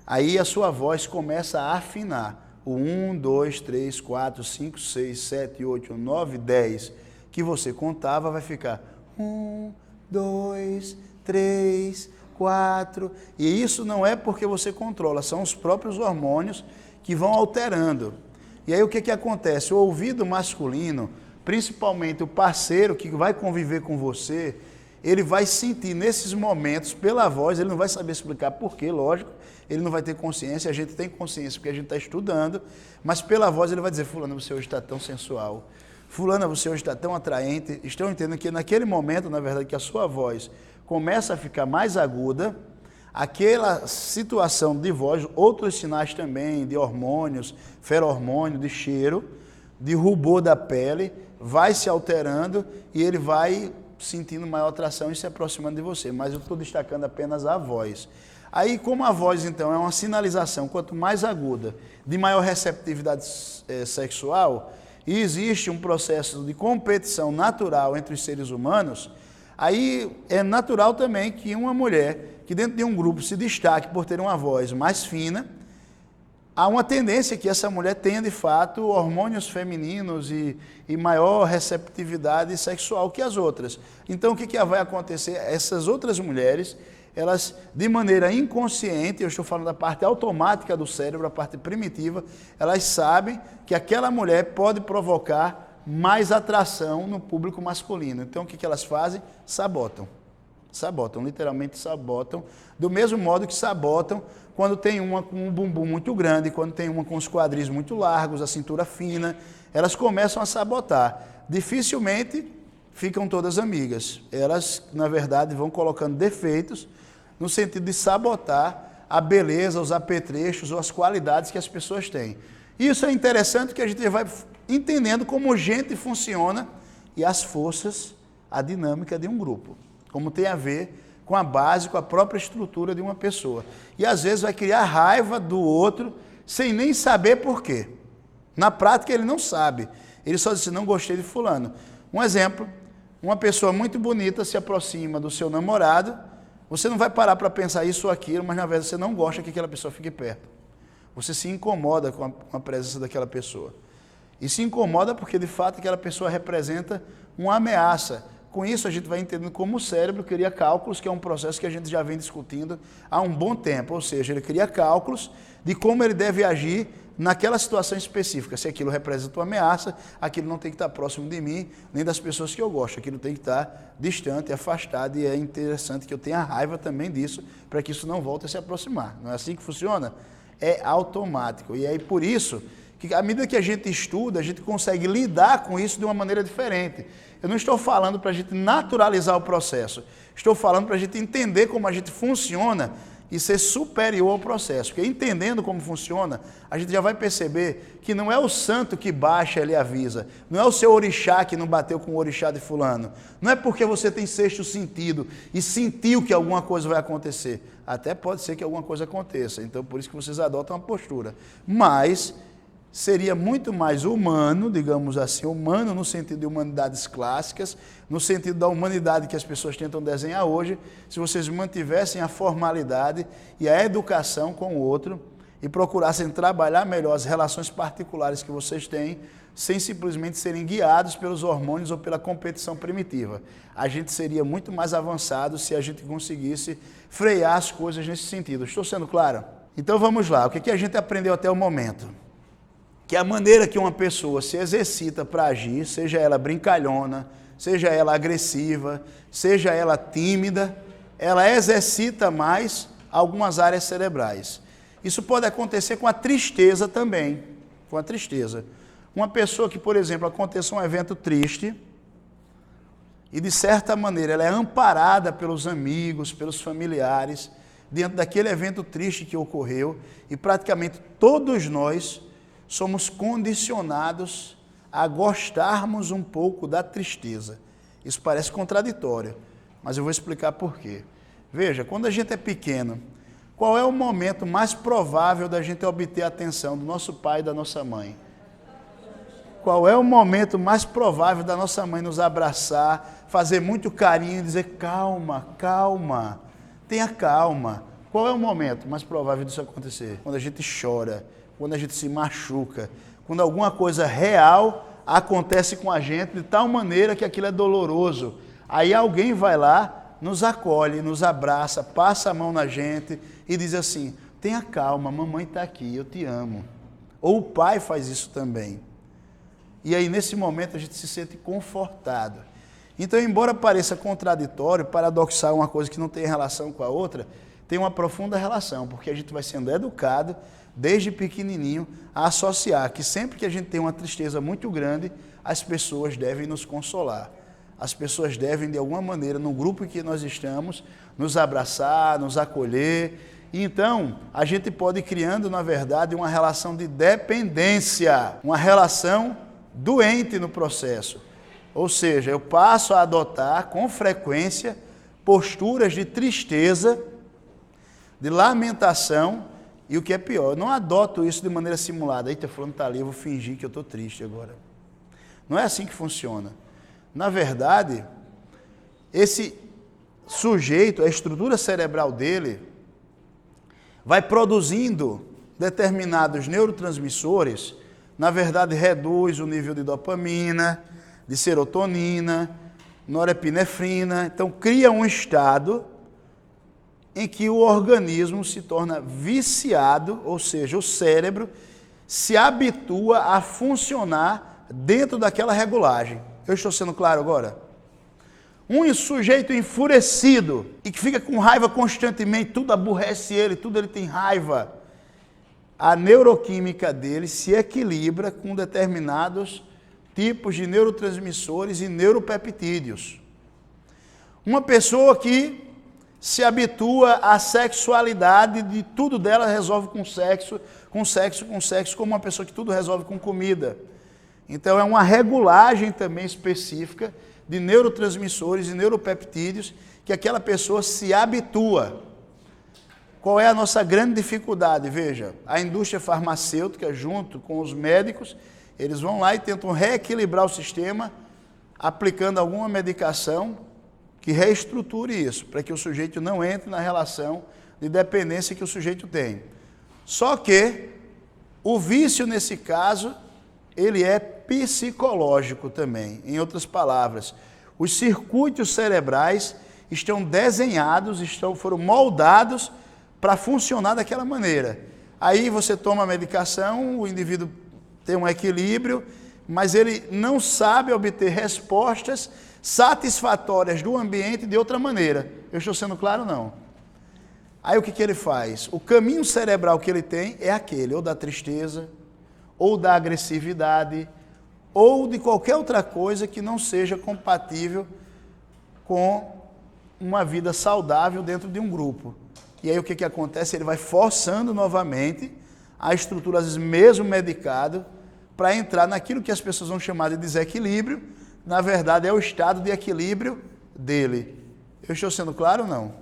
Aí a sua voz começa a afinar. O 1, 2, 3, 4, 5, 6, 7, 8, 9, 10 que você contava vai ficar 1, 2, 3, 4. E isso não é porque você controla, são os próprios hormônios que vão alterando. E aí o que acontece? O ouvido masculino, principalmente o parceiro que vai conviver com você, ele vai sentir nesses momentos, pela voz, ele não vai saber explicar porquê, lógico, ele não vai ter consciência, a gente tem consciência porque a gente está estudando, mas pela voz ele vai dizer, fulana, você hoje está tão sensual, fulana, você hoje está tão atraente. Estão entendendo que naquele momento, na verdade, que a sua voz começa a ficar mais aguda, aquela situação de voz, outros sinais também de hormônios, ferormônio, de cheiro, de rubor da pele, vai se alterando e ele vai sentindo maior atração e se aproximando de você. Mas eu estou destacando apenas a voz. Aí, como a voz, então, é uma sinalização, quanto mais aguda, de maior receptividade sexual, e existe um processo de competição natural entre os seres humanos, aí é natural também que uma mulher que dentro de um grupo se destaque por ter uma voz mais fina, há uma tendência que essa mulher tenha, de fato, hormônios femininos e maior receptividade sexual que as outras. Então, o que vai acontecer? Essas outras mulheres, elas, de maneira inconsciente, eu estou falando da parte automática do cérebro, a parte primitiva, elas sabem que aquela mulher pode provocar mais atração no público masculino. Então, o que elas fazem? Sabotam. Sabotam, literalmente sabotam, do mesmo modo que sabotam quando tem uma com um bumbum muito grande, quando tem uma com os quadris muito largos, a cintura fina, elas começam a sabotar. Dificilmente ficam todas amigas. Elas, na verdade, vão colocando defeitos no sentido de sabotar a beleza, os apetrechos ou as qualidades que as pessoas têm. Isso é interessante que a gente vai entendendo como gente funciona e as forças, a dinâmica de um grupo. Como tem a ver com a base, com a própria estrutura de uma pessoa. E às vezes vai criar raiva do outro sem nem saber por quê. Na prática ele não sabe. Ele só diz, não gostei de fulano. Um exemplo, uma pessoa muito bonita se aproxima do seu namorado, Você não vai parar para pensar isso ou aquilo, mas na verdade você não gosta que aquela pessoa fique perto. Você se incomoda com a presença daquela pessoa. E se incomoda porque, de fato, aquela pessoa representa uma ameaça. Com isso, a gente vai entendendo como o cérebro cria cálculos, que é um processo que a gente já vem discutindo há um bom tempo. Ou seja, ele cria cálculos de como ele deve agir naquela situação específica. Se aquilo representa uma ameaça, aquilo não tem que estar próximo de mim, nem das pessoas que eu gosto. Aquilo tem que estar distante, afastado, e é interessante que eu tenha raiva também disso, para que isso não volte a se aproximar. Não é assim que funciona? É automático. E aí, por isso, que à medida que a gente estuda, a gente consegue lidar com isso de uma maneira diferente. Eu não estou falando para a gente naturalizar o processo, estou falando para a gente entender como a gente funciona e ser superior ao processo. Porque entendendo como funciona, a gente já vai perceber que não é o santo que baixa, ele avisa. Não é o seu orixá que não bateu com o orixá de fulano. Não é porque você tem sexto sentido e sentiu que alguma coisa vai acontecer. Até pode ser que alguma coisa aconteça. Então, por isso que vocês adotam uma postura. Mas seria muito mais humano, digamos assim, humano no sentido de humanidades clássicas, no sentido da humanidade que as pessoas tentam desenhar hoje, se vocês mantivessem a formalidade e a educação com o outro e procurassem trabalhar melhor as relações particulares que vocês têm, sem simplesmente serem guiados pelos hormônios ou pela competição primitiva. A gente seria muito mais avançado se a gente conseguisse frear as coisas nesse sentido. Estou sendo claro? Então vamos lá, o que a gente aprendeu até o momento? Que a maneira que uma pessoa se exercita para agir, seja ela brincalhona, seja ela agressiva, seja ela tímida, ela exercita mais algumas áreas cerebrais. Isso pode acontecer com a tristeza também, com a tristeza. Uma pessoa que, por exemplo, aconteça um evento triste e, de certa maneira, ela é amparada pelos amigos, pelos familiares, dentro daquele evento triste que ocorreu, e praticamente todos nós somos condicionados a gostarmos um pouco da tristeza. Isso parece contraditório, mas eu vou explicar por quê. Veja, quando a gente é pequeno, qual é o momento mais provável da gente obter a atenção do nosso pai e da nossa mãe? Qual é o momento mais provável da nossa mãe nos abraçar, fazer muito carinho e dizer, calma, calma, tenha calma. Qual é o momento mais provável disso acontecer? Quando a gente chora, quando a gente se machuca, quando alguma coisa real acontece com a gente de tal maneira que aquilo é doloroso. Aí alguém vai lá, nos acolhe, nos abraça, passa a mão na gente e diz assim, tenha calma, mamãe está aqui, eu te amo. Ou o pai faz isso também. E aí nesse momento a gente se sente confortado. Então, embora pareça contraditório, paradoxal, uma coisa que não tem relação com a outra, tem uma profunda relação, porque a gente vai sendo educado desde pequenininho a associar que sempre que a gente tem uma tristeza muito grande, as pessoas devem nos consolar. As pessoas devem, de alguma maneira, no grupo em que nós estamos, nos abraçar, nos acolher. E então, a gente pode ir criando, na verdade, uma relação de dependência, uma relação doente no processo. Ou seja, eu passo a adotar com frequência posturas de tristeza, de lamentação, e o que é pior, eu não adoto isso de maneira simulada. Eita, fulano está ali, eu vou fingir que eu estou triste agora. Não é assim que funciona. Na verdade, esse sujeito, a estrutura cerebral dele, vai produzindo determinados neurotransmissores, na verdade reduz o nível de dopamina, de serotonina, norepinefrina, então cria um estado em que o organismo se torna viciado, ou seja, o cérebro se habitua a funcionar dentro daquela regulagem. Eu estou sendo claro agora? Um sujeito enfurecido e que fica com raiva constantemente, tudo aborrece ele, tudo ele tem raiva. A neuroquímica dele se equilibra com determinados tipos de neurotransmissores e neuropeptídeos. Uma pessoa que se habitua à sexualidade, de tudo dela resolve com sexo, como uma pessoa que tudo resolve com comida. Então é uma regulagem também específica de neurotransmissores e neuropeptídeos que aquela pessoa se habitua. Qual é a nossa grande dificuldade? Veja, a indústria farmacêutica, junto com os médicos, eles vão lá e tentam reequilibrar o sistema, aplicando alguma medicação que reestruture isso, para que o sujeito não entre na relação de dependência que o sujeito tem. Só que o vício, nesse caso, ele é psicológico também. Em outras palavras, os circuitos cerebrais estão desenhados, foram moldados para funcionar daquela maneira. Aí você toma a medicação, o indivíduo tem um equilíbrio, mas ele não sabe obter respostas satisfatórias do ambiente de outra maneira. Eu estou sendo claro, não? Aí o que ele faz? O caminho cerebral que ele tem é aquele, ou da tristeza, ou da agressividade, ou de qualquer outra coisa que não seja compatível com uma vida saudável dentro de um grupo. E aí o que acontece? Ele vai forçando novamente a estrutura, às vezes mesmo medicado, para entrar naquilo que as pessoas vão chamar de desequilíbrio. Na verdade é o estado de equilíbrio dele. Eu estou sendo claro ou não?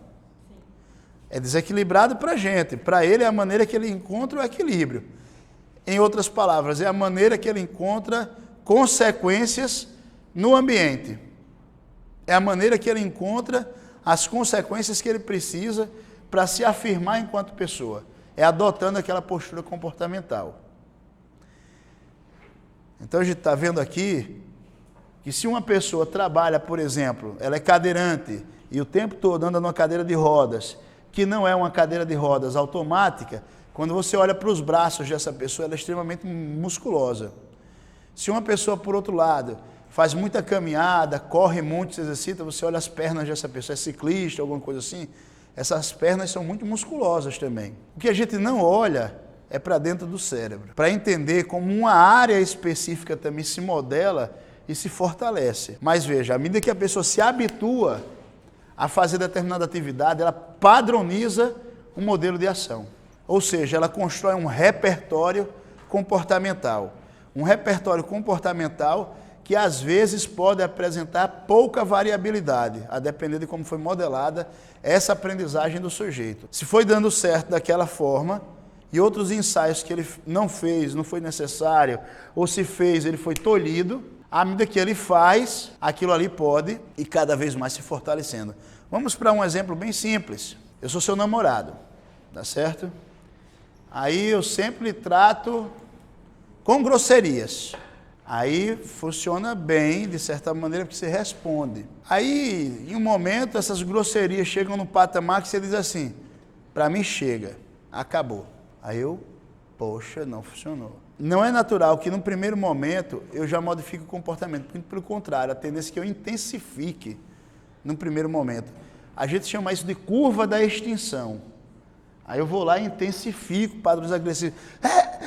É desequilibrado para a gente. Para ele é a maneira que ele encontra o equilíbrio. Em outras palavras, é a maneira que ele encontra consequências no ambiente. É a maneira que ele encontra as consequências que ele precisa para se afirmar enquanto pessoa. É adotando aquela postura comportamental. Então a gente está vendo aqui que se uma pessoa trabalha, por exemplo, ela é cadeirante e o tempo todo anda numa cadeira de rodas, que não é uma cadeira de rodas automática, quando você olha para os braços dessa pessoa, ela é extremamente musculosa. Se uma pessoa, por outro lado, faz muita caminhada, corre muito, se exercita, você olha as pernas dessa pessoa, é ciclista, alguma coisa assim, essas pernas são muito musculosas também. O que a gente não olha é para dentro do cérebro, para entender como uma área específica também se modela e se fortalece. Mas veja, à medida que a pessoa se habitua a fazer determinada atividade, ela padroniza um modelo de ação. Ou seja, ela constrói um repertório comportamental. Um repertório comportamental que às vezes pode apresentar pouca variabilidade, a depender de como foi modelada essa aprendizagem do sujeito. Se foi dando certo daquela forma, e outros ensaios que ele não fez, não foi necessário, ou se fez, ele foi tolhido, à medida que ele faz, aquilo ali pode ir cada vez mais se fortalecendo. Vamos para um exemplo bem simples. Eu sou seu namorado, tá certo? Aí eu sempre trato com grosserias. Aí funciona bem, de certa maneira, porque você responde. Aí, em um momento, essas grosserias chegam no patamar que você diz assim, para mim chega, acabou. Aí eu, poxa, não funcionou. Não é natural que no primeiro momento eu já modifique o comportamento, muito pelo contrário, a tendência é que eu intensifique no primeiro momento. A gente chama isso de curva da extinção. Aí eu vou lá e intensifico padrões agressivos.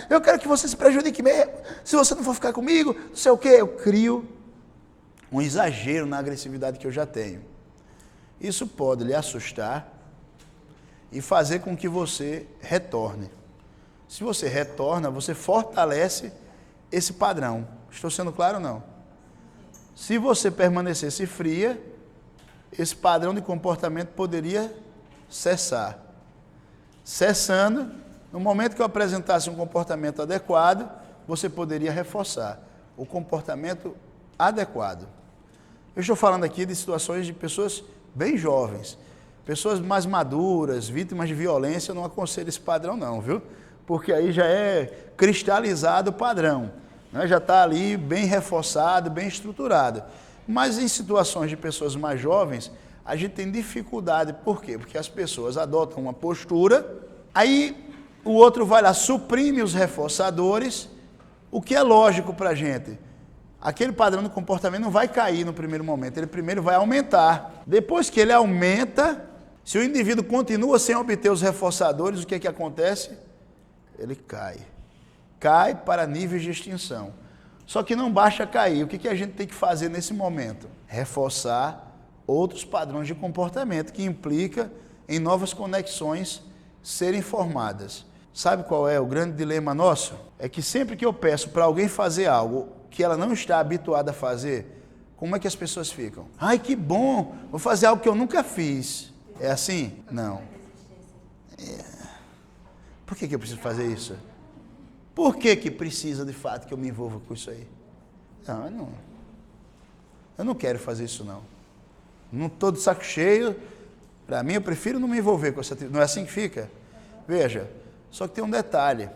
Eu quero que você se prejudique mesmo, se você não for ficar comigo, não sei o quê. Eu crio um exagero na agressividade que eu já tenho. Isso pode lhe assustar e fazer com que você retorne. Se você retorna, você fortalece esse padrão. Estou sendo claro ou não? Se você permanecesse fria, esse padrão de comportamento poderia cessar. Cessando, no momento que eu apresentasse um comportamento adequado, você poderia reforçar o comportamento adequado. Eu estou falando aqui de situações de pessoas bem jovens, pessoas mais maduras, vítimas de violência. Eu não aconselho esse padrão não, viu? Porque aí já é cristalizado o padrão, né? Já está ali bem reforçado, bem estruturado. Mas em situações de pessoas mais jovens, a gente tem dificuldade. Por quê? Porque as pessoas adotam uma postura, aí o outro vai lá, suprime os reforçadores, o que é lógico para a gente. Aquele padrão de comportamento não vai cair no primeiro momento, ele primeiro vai aumentar. Depois que ele aumenta, se o indivíduo continua sem obter os reforçadores, o que acontece? Ele cai. Cai para níveis de extinção. Só que não basta cair. O que a gente tem que fazer nesse momento? Reforçar outros padrões de comportamento que implica em novas conexões serem formadas. Sabe qual é o grande dilema nosso? É que sempre que eu peço para alguém fazer algo que ela não está habituada a fazer, como é que as pessoas ficam? Ai, que bom, vou fazer algo que eu nunca fiz. É assim? Não. Por que eu preciso fazer isso? Por que precisa de fato que eu me envolva com isso aí? Não, eu não quero fazer isso não. não estou de saco cheio, para mim eu prefiro não me envolver com essa atividade. Não é assim que fica? Veja, só que tem um detalhe.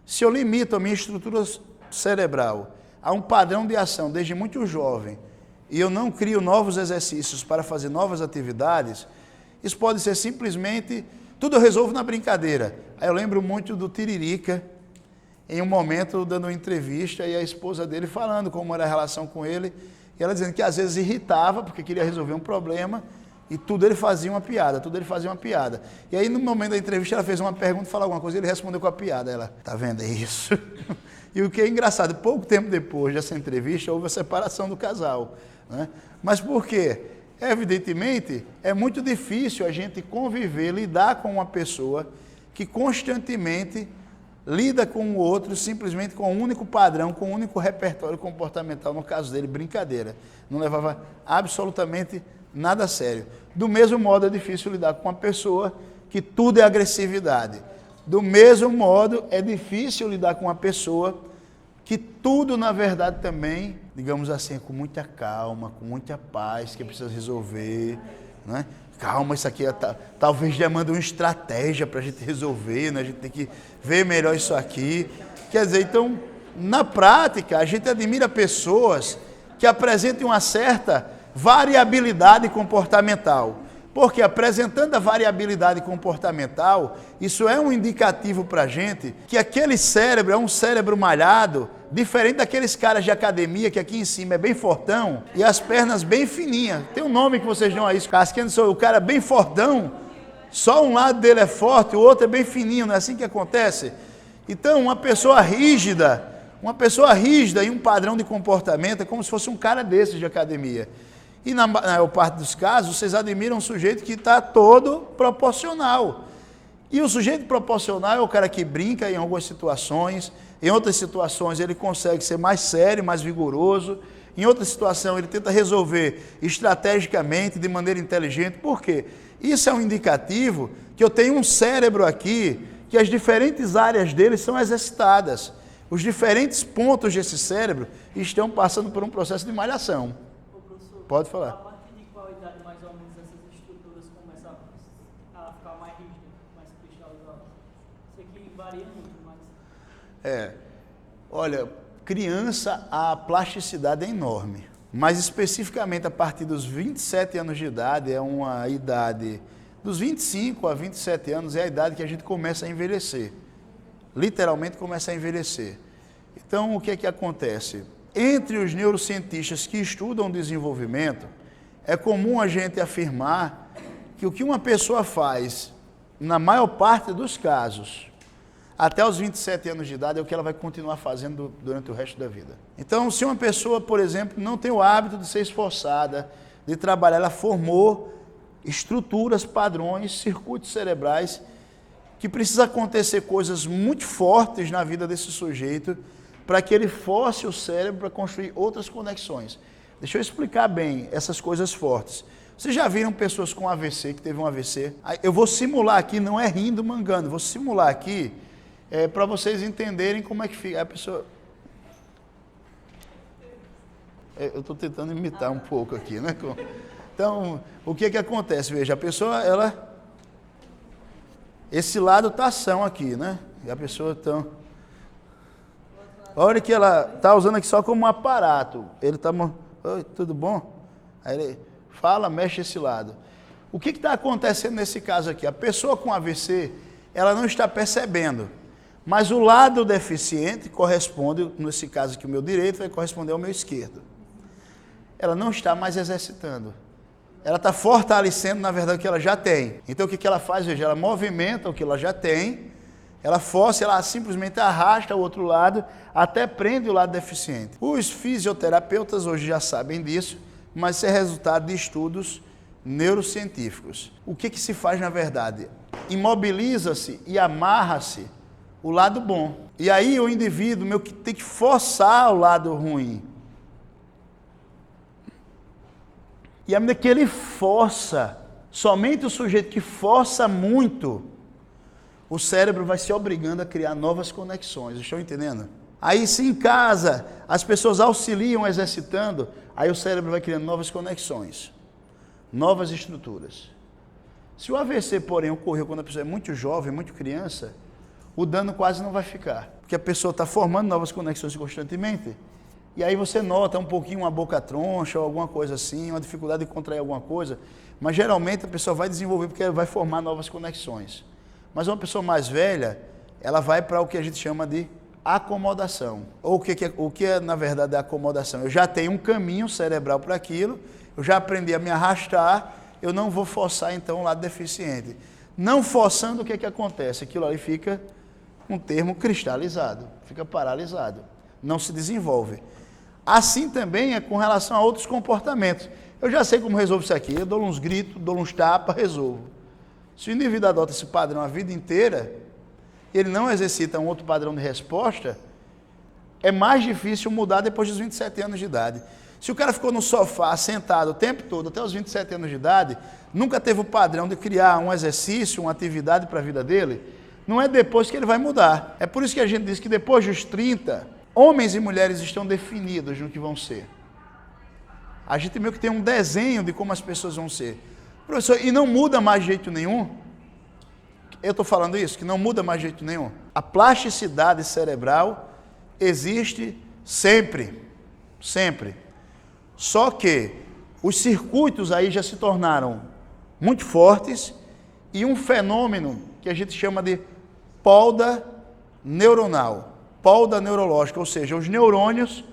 Se eu limito a minha estrutura cerebral a um padrão de ação desde muito jovem e eu não crio novos exercícios para fazer novas atividades, isso pode ser simplesmente, tudo eu resolvo na brincadeira. Aí eu lembro muito do Tiririca, em um momento dando uma entrevista e a esposa dele falando como era a relação com ele, e ela dizendo que às vezes irritava porque queria resolver um problema e tudo ele fazia uma piada, tudo ele fazia uma piada. E aí no momento da entrevista ela fez uma pergunta, falou alguma coisa e ele respondeu com a piada. Ela, tá vendo, é isso? E o que é engraçado, pouco tempo depois dessa entrevista houve a separação do casal, né? Mas por quê? Evidentemente, é muito difícil a gente conviver, lidar com uma pessoa que constantemente lida com o outro simplesmente com um único padrão, com um único repertório comportamental, no caso dele, brincadeira. Não levava absolutamente nada a sério. Do mesmo modo, é difícil lidar com uma pessoa que tudo é agressividade. Do mesmo modo, é difícil lidar com uma pessoa que tudo, na verdade, também, digamos assim, é com muita calma, com muita paz, que precisa resolver, né? Calma, isso aqui talvez demanda uma estratégia para a gente resolver, né? A gente tem que ver melhor isso aqui. Quer dizer, então, na prática, a gente admira pessoas que apresentem uma certa variabilidade comportamental. Porque apresentando a variabilidade comportamental, isso é um indicativo para a gente que aquele cérebro é um cérebro malhado, diferente daqueles caras de academia que aqui em cima é bem fortão e as pernas bem fininhas. Tem um nome que vocês dão a isso, o cara é bem fortão, só um lado dele é forte, o outro é bem fininho, não é assim que acontece? Então, uma pessoa rígida em um padrão de comportamento é como se fosse um cara desses de academia. E na maior parte dos casos, vocês admiram um sujeito que está todo proporcional. E o sujeito proporcional é o cara que brinca em algumas situações, em outras situações ele consegue ser mais sério, mais vigoroso, em outra situação ele tenta resolver estrategicamente, de maneira inteligente. Por quê? Isso é um indicativo que eu tenho um cérebro aqui, que as diferentes áreas dele são exercitadas. Os diferentes pontos desse cérebro estão passando por um processo de malhação. Pode falar. A partir de qual idade, mais ou menos, essas estruturas começam a ficar mais rígidas, mais cristalizadas? Sei que varia muito, mas... Olha, criança, a plasticidade é enorme. Mas especificamente a partir dos 27 anos de idade, é uma idade... Dos 25 a 27 anos é a idade que a gente começa a envelhecer. Literalmente começa a envelhecer. Então, o que é que acontece? Entre os neurocientistas que estudam desenvolvimento, é comum a gente afirmar que o que uma pessoa faz, na maior parte dos casos, até os 27 anos de idade, é o que ela vai continuar fazendo durante o resto da vida. Então, se uma pessoa, por exemplo, não tem o hábito de ser esforçada, de trabalhar, ela formou estruturas, padrões, circuitos cerebrais, que precisa acontecer coisas muito fortes na vida desse sujeito, para que ele force o cérebro para construir outras conexões. Deixa eu explicar bem essas coisas fortes. Vocês já viram pessoas com AVC, que teve um AVC? Eu vou simular aqui, não é rindo, mangando, vou simular aqui para vocês entenderem como é que fica. A pessoa... eu estou tentando imitar um pouco aqui, né? Então, o que é que acontece? Veja, a pessoa, ela... Esse lado está ação aqui, né? E a pessoa está... A hora que ela está usando aqui só como um aparato, ele está... Oi, tudo bom? Aí ele fala, mexe esse lado. O que está acontecendo nesse caso aqui? A pessoa com AVC, ela não está percebendo, mas o lado deficiente corresponde, nesse caso aqui o meu direito, vai corresponder ao meu esquerdo. Ela não está mais exercitando. Ela está fortalecendo, na verdade, o que ela já tem. Então, o que ela faz? Veja, ela movimenta o que ela já tem, ela força, ela simplesmente arrasta o outro lado, até prende o lado deficiente. Os fisioterapeutas hoje já sabem disso, mas isso é resultado de estudos neurocientíficos. O que se faz na verdade? Imobiliza-se e amarra-se o lado bom. E aí o indivíduo tem que forçar o lado ruim. E à medida que ele força, somente o sujeito que força muito, o cérebro vai se obrigando a criar novas conexões. Estão entendendo? Aí, se em casa as pessoas auxiliam exercitando, aí o cérebro vai criando novas conexões. novas estruturas. Se o AVC, porém, ocorreu quando a pessoa é muito jovem, muito criança, o dano quase não vai ficar, porque a pessoa está formando novas conexões constantemente, e aí você nota um pouquinho uma boca troncha ou alguma coisa assim, uma dificuldade de contrair alguma coisa, mas geralmente a pessoa vai desenvolver porque ela vai formar novas conexões. Mas uma pessoa mais velha, ela vai para o que a gente chama de acomodação. Ou o que é, na verdade, a acomodação? Eu já tenho um caminho cerebral para aquilo, eu já aprendi a me arrastar, eu não vou forçar, então, o lado deficiente. Não forçando, o que acontece? Aquilo ali fica um termo cristalizado, fica paralisado, não se desenvolve. Assim também é com relação a outros comportamentos. Eu já sei como resolvo isso aqui, eu dou uns gritos, dou uns tapas, resolvo. Se o indivíduo adota esse padrão a vida inteira, ele não exercita um outro padrão de resposta, é mais difícil mudar depois dos 27 anos de idade. Se o cara ficou no sofá, sentado o tempo todo, até os 27 anos de idade, nunca teve o padrão de criar um exercício, uma atividade para a vida dele, não é depois que ele vai mudar. É por isso que a gente diz que depois dos 30, homens e mulheres estão definidos no que vão ser. A gente meio que tem um desenho de como as pessoas vão ser. Professor, e não muda mais de jeito nenhum? Eu estou falando isso, que não muda mais de jeito nenhum. A plasticidade cerebral existe sempre, sempre. Só que os circuitos aí já se tornaram muito fortes e um fenômeno que a gente chama de polda neuronal, polda neurológica, ou seja, os neurônios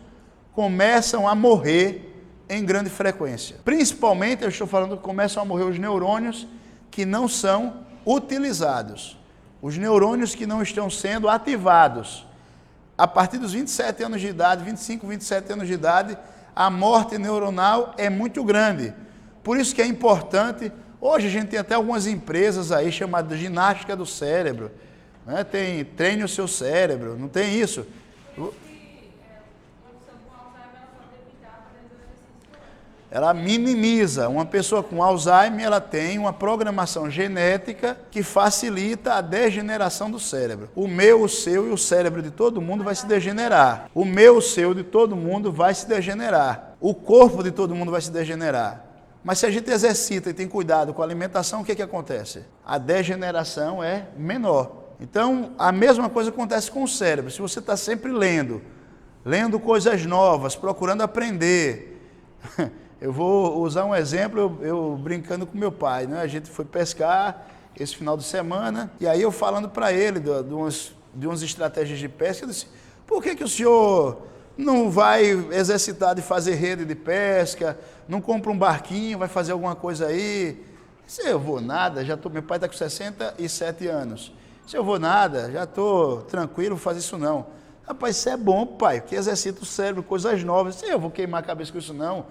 começam a morrer em grande frequência. Principalmente, eu estou falando que começam a morrer os neurônios que não são utilizados, os neurônios que não estão sendo ativados. A partir dos 27 anos de idade, 25, 27 anos de idade, a morte neuronal é muito grande. Por isso que é importante, hoje a gente tem até algumas empresas aí chamadas de ginástica do cérebro, né? Tem treine o seu cérebro, não tem isso? Ela minimiza. Uma pessoa com Alzheimer, ela tem uma programação genética que facilita a degeneração do cérebro. O meu, o seu e o cérebro de todo mundo vai se degenerar. O meu, o seu de todo mundo vai se degenerar. O corpo de todo mundo vai se degenerar. Mas se a gente exercita e tem cuidado com a alimentação, o que acontece? A degeneração é menor. Então, a mesma coisa acontece com o cérebro. Se você está sempre lendo coisas novas, procurando aprender... Eu vou usar um exemplo, eu brincando com meu pai, né? A gente foi pescar esse final de semana, e aí eu falando para ele de umas estratégias de pesca, eu disse, por que o senhor não vai exercitar de fazer rede de pesca, não compra um barquinho, vai fazer alguma coisa aí? Se eu vou nada, meu pai está com 67 anos, se eu vou nada, já estou tranquilo, vou fazer isso não. Rapaz, isso é bom, pai, porque exercita o cérebro, coisas novas, se eu vou queimar a cabeça com isso não.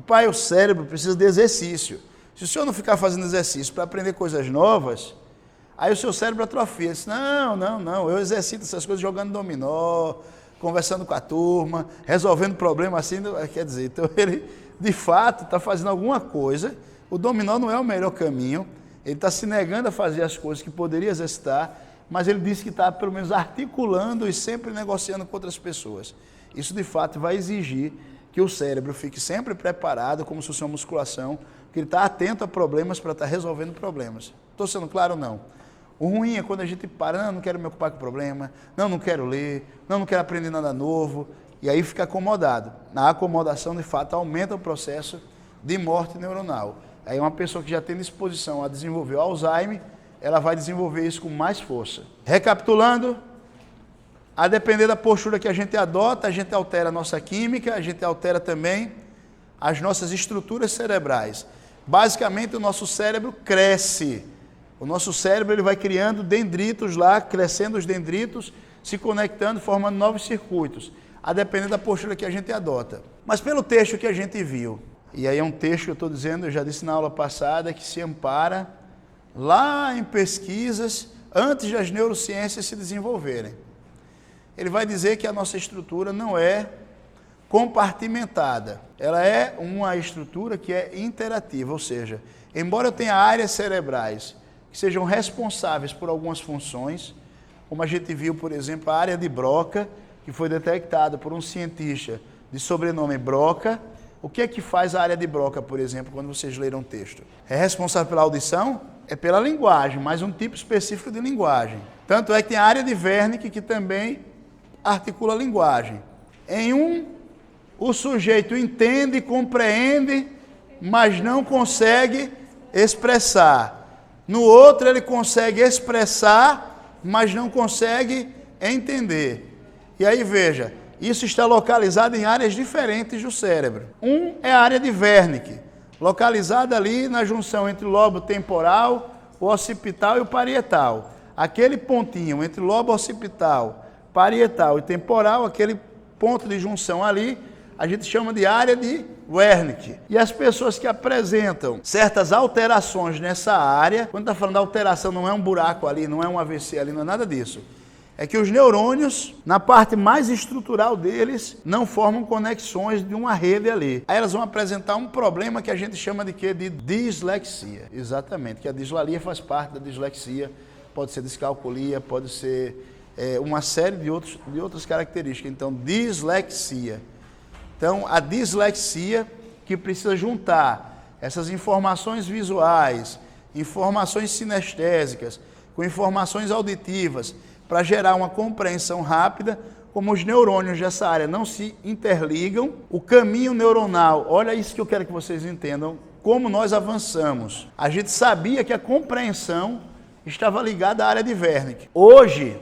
Pai, o cérebro precisa de exercício. Se o senhor não ficar fazendo exercício para aprender coisas novas, aí o seu cérebro atrofia. Diz, não, eu exercito essas coisas jogando dominó, conversando com a turma, resolvendo problemas assim, quer dizer, então ele de fato está fazendo alguma coisa, o dominó não é o melhor caminho, ele está se negando a fazer as coisas que poderia exercitar, mas ele disse que está pelo menos articulando e sempre negociando com outras pessoas. Isso de fato vai exigir que o cérebro fique sempre preparado, como se fosse uma musculação, que ele está atento a problemas para estar resolvendo problemas. Estou sendo claro ou não? O ruim é quando a gente para, não quero me ocupar com o problema, não quero ler, não quero aprender nada novo, e aí fica acomodado. Na acomodação, de fato, aumenta o processo de morte neuronal. Aí uma pessoa que já tem disposição a desenvolver o Alzheimer, ela vai desenvolver isso com mais força. Recapitulando, a depender da postura que a gente adota, a gente altera a nossa química, a gente altera também as nossas estruturas cerebrais. Basicamente, o nosso cérebro cresce. O nosso cérebro ele vai criando dendritos lá, crescendo os dendritos, se conectando, formando novos circuitos, a depender da postura que a gente adota. Mas pelo texto que a gente viu, e aí é um texto que eu estou dizendo, eu já disse na aula passada, que se ampara lá em pesquisas antes das neurociências se desenvolverem. Ele vai dizer que a nossa estrutura não é compartimentada, ela é uma estrutura que é interativa, ou seja, embora eu tenha áreas cerebrais que sejam responsáveis por algumas funções, como a gente viu, por exemplo, a área de Broca, que foi detectada por um cientista de sobrenome Broca, O que é que faz a área de Broca, por exemplo, quando vocês leram o texto? É responsável pela audição? É pela linguagem, mas um tipo específico de linguagem. Tanto é que tem a área de Wernicke que também articula a linguagem. Em um, o sujeito entende, compreende, mas não consegue expressar. No outro, ele consegue expressar, mas não consegue entender. E aí, veja, isso está localizado em áreas diferentes do cérebro. Um é a área de Wernicke, localizada ali na junção entre o lobo temporal, o occipital e o parietal. Aquele pontinho entre o lobo occipital, parietal e temporal, aquele ponto de junção ali, a gente chama de área de Wernicke. E as pessoas que apresentam certas alterações nessa área, quando está falando de alteração, não é um buraco ali, não é um AVC ali, não é nada disso. É que os neurônios, na parte mais estrutural deles, não formam conexões de uma rede ali. Aí elas vão apresentar um problema que a gente chama de quê? De dislexia. Exatamente, que a dislalia faz parte da dislexia. Pode ser descalculia, pode ser uma série de outras características. Então, dislexia. Então, a dislexia que precisa juntar essas informações visuais, informações sinestésicas, com informações auditivas, para gerar uma compreensão rápida, como os neurônios dessa área não se interligam, o caminho neuronal, olha isso que eu quero que vocês entendam, como nós avançamos. A gente sabia que a compreensão estava ligada à área de Wernicke. Hoje,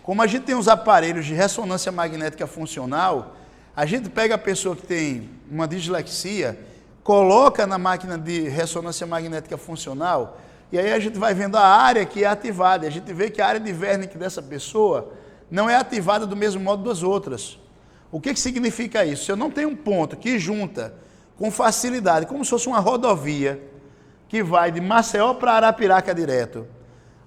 como a gente tem os aparelhos de ressonância magnética funcional, a gente pega a pessoa que tem uma dislexia, coloca na máquina de ressonância magnética funcional, e aí a gente vai vendo a área que é ativada. A gente vê que a área de Wernicke dessa pessoa não é ativada do mesmo modo das outras. O que significa isso? Se eu não tenho um ponto que junta com facilidade, como se fosse uma rodovia, que vai de Maceió para Arapiraca direto.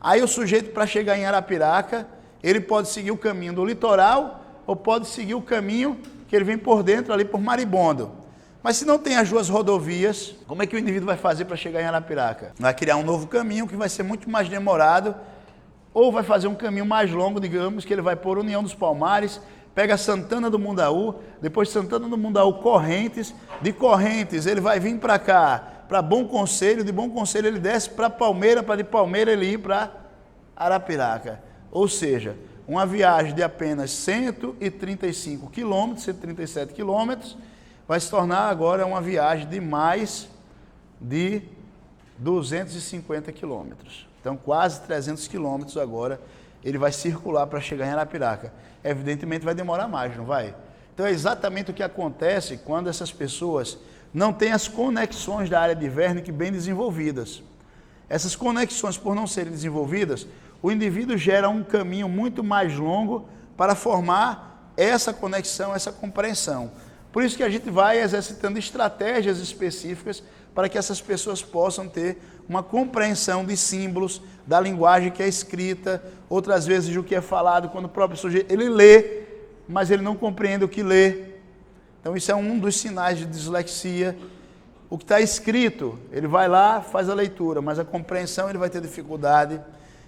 Aí o sujeito, para chegar em Arapiraca, ele pode seguir o caminho do litoral ou pode seguir o caminho que ele vem por dentro, ali por Maribondo. Mas se não tem as duas rodovias, como é que o indivíduo vai fazer para chegar em Arapiraca? Vai criar um novo caminho que vai ser muito mais demorado, ou vai fazer um caminho mais longo, digamos, que ele vai por União dos Palmares, pega Santana do Mundaú, depois Santana do Mundaú, Correntes, de Correntes ele vai vir para cá, para Bom Conselho, de Bom Conselho ele desce para Palmeira, para de Palmeira ele ir para Arapiraca. Ou seja, uma viagem de apenas 135 quilômetros, 137 quilômetros, vai se tornar agora uma viagem de mais de 250 quilômetros. Então, quase 300 quilômetros agora, ele vai circular para chegar em Arapiraca. Evidentemente, vai demorar mais, não vai? Então, é exatamente o que acontece quando essas pessoas não têm as conexões da área de Wernicke bem desenvolvidas. Essas conexões, por não serem desenvolvidas, o indivíduo gera um caminho muito mais longo para formar essa conexão, essa compreensão. Por isso que a gente vai exercitando estratégias específicas para que essas pessoas possam ter uma compreensão de símbolos, da linguagem que é escrita, outras vezes o que é falado, quando o próprio sujeito, ele lê, mas ele não compreende o que lê. Então isso é um dos sinais de dislexia. O que está escrito, ele vai lá, faz a leitura, mas a compreensão ele vai ter dificuldade,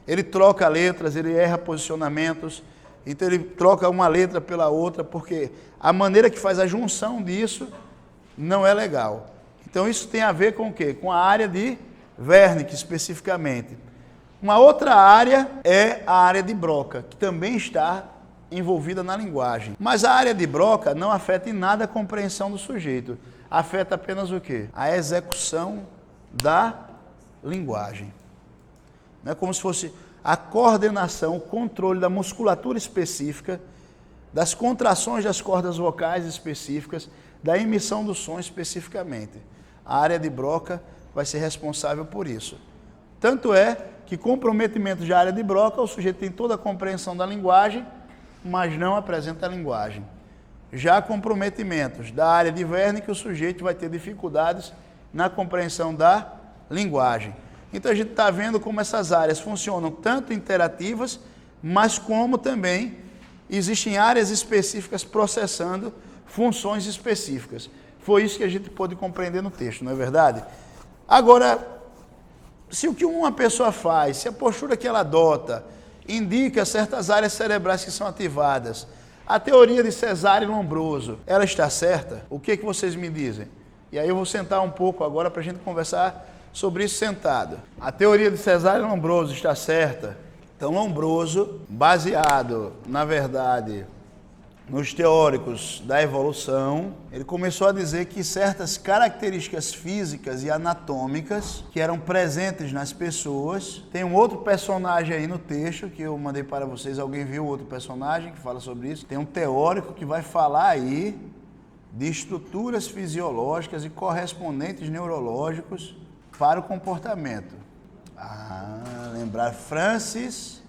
ele troca letras, ele erra posicionamentos, então ele troca uma letra pela outra, porque a maneira que faz a junção disso não é legal. Então isso tem a ver com o quê? Com a área de Wernicke especificamente. Uma outra área é a área de Broca, que também está envolvida na linguagem. Mas a área de Broca não afeta em nada a compreensão do sujeito. Afeta apenas o quê? A execução da linguagem. Não é como se fosse a coordenação, o controle da musculatura específica, das contrações das cordas vocais específicas, da emissão do som especificamente. A área de Broca vai ser responsável por isso. Tanto é que comprometimento de área de Broca, o sujeito tem toda a compreensão da linguagem, mas não apresenta a linguagem. Já comprometimentos da área de Wernicke, o sujeito vai ter dificuldades na compreensão da linguagem. Então a gente está vendo como essas áreas funcionam tanto interativas, mas como também existem áreas específicas processando funções específicas. Foi isso que a gente pôde compreender no texto, não é verdade? Agora, se o que uma pessoa faz, se a postura que ela adota indica certas áreas cerebrais que são ativadas, a teoria de Cesare Lombroso, ela está certa? O que vocês me dizem? E aí eu vou sentar um pouco agora para a gente conversar sobre isso sentado. A teoria de Cesare Lombroso está certa? Então, Lombroso, baseado, na verdade, nos teóricos da evolução, ele começou a dizer que certas características físicas e anatômicas que eram presentes nas pessoas. Tem um outro personagem aí no texto que eu mandei para vocês. Alguém viu outro personagem que fala sobre isso? Tem um teórico que vai falar aí de estruturas fisiológicas e correspondentes neurológicos para o comportamento. Lembrar Francis.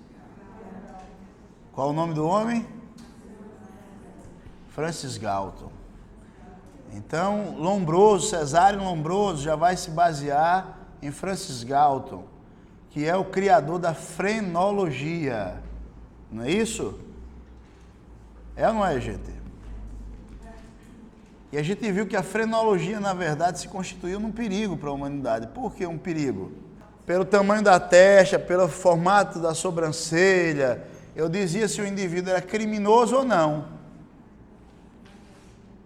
Qual o nome do homem? Francis Galton. Então, Lombroso, Cesare Lombroso já vai se basear em Francis Galton, que é o criador da frenologia. Não é isso? É ou não é, gente? E a gente viu que a frenologia, na verdade, se constituiu num perigo para a humanidade. Por que um perigo? Pelo tamanho da testa, pelo formato da sobrancelha. Eu dizia se o indivíduo era criminoso ou não.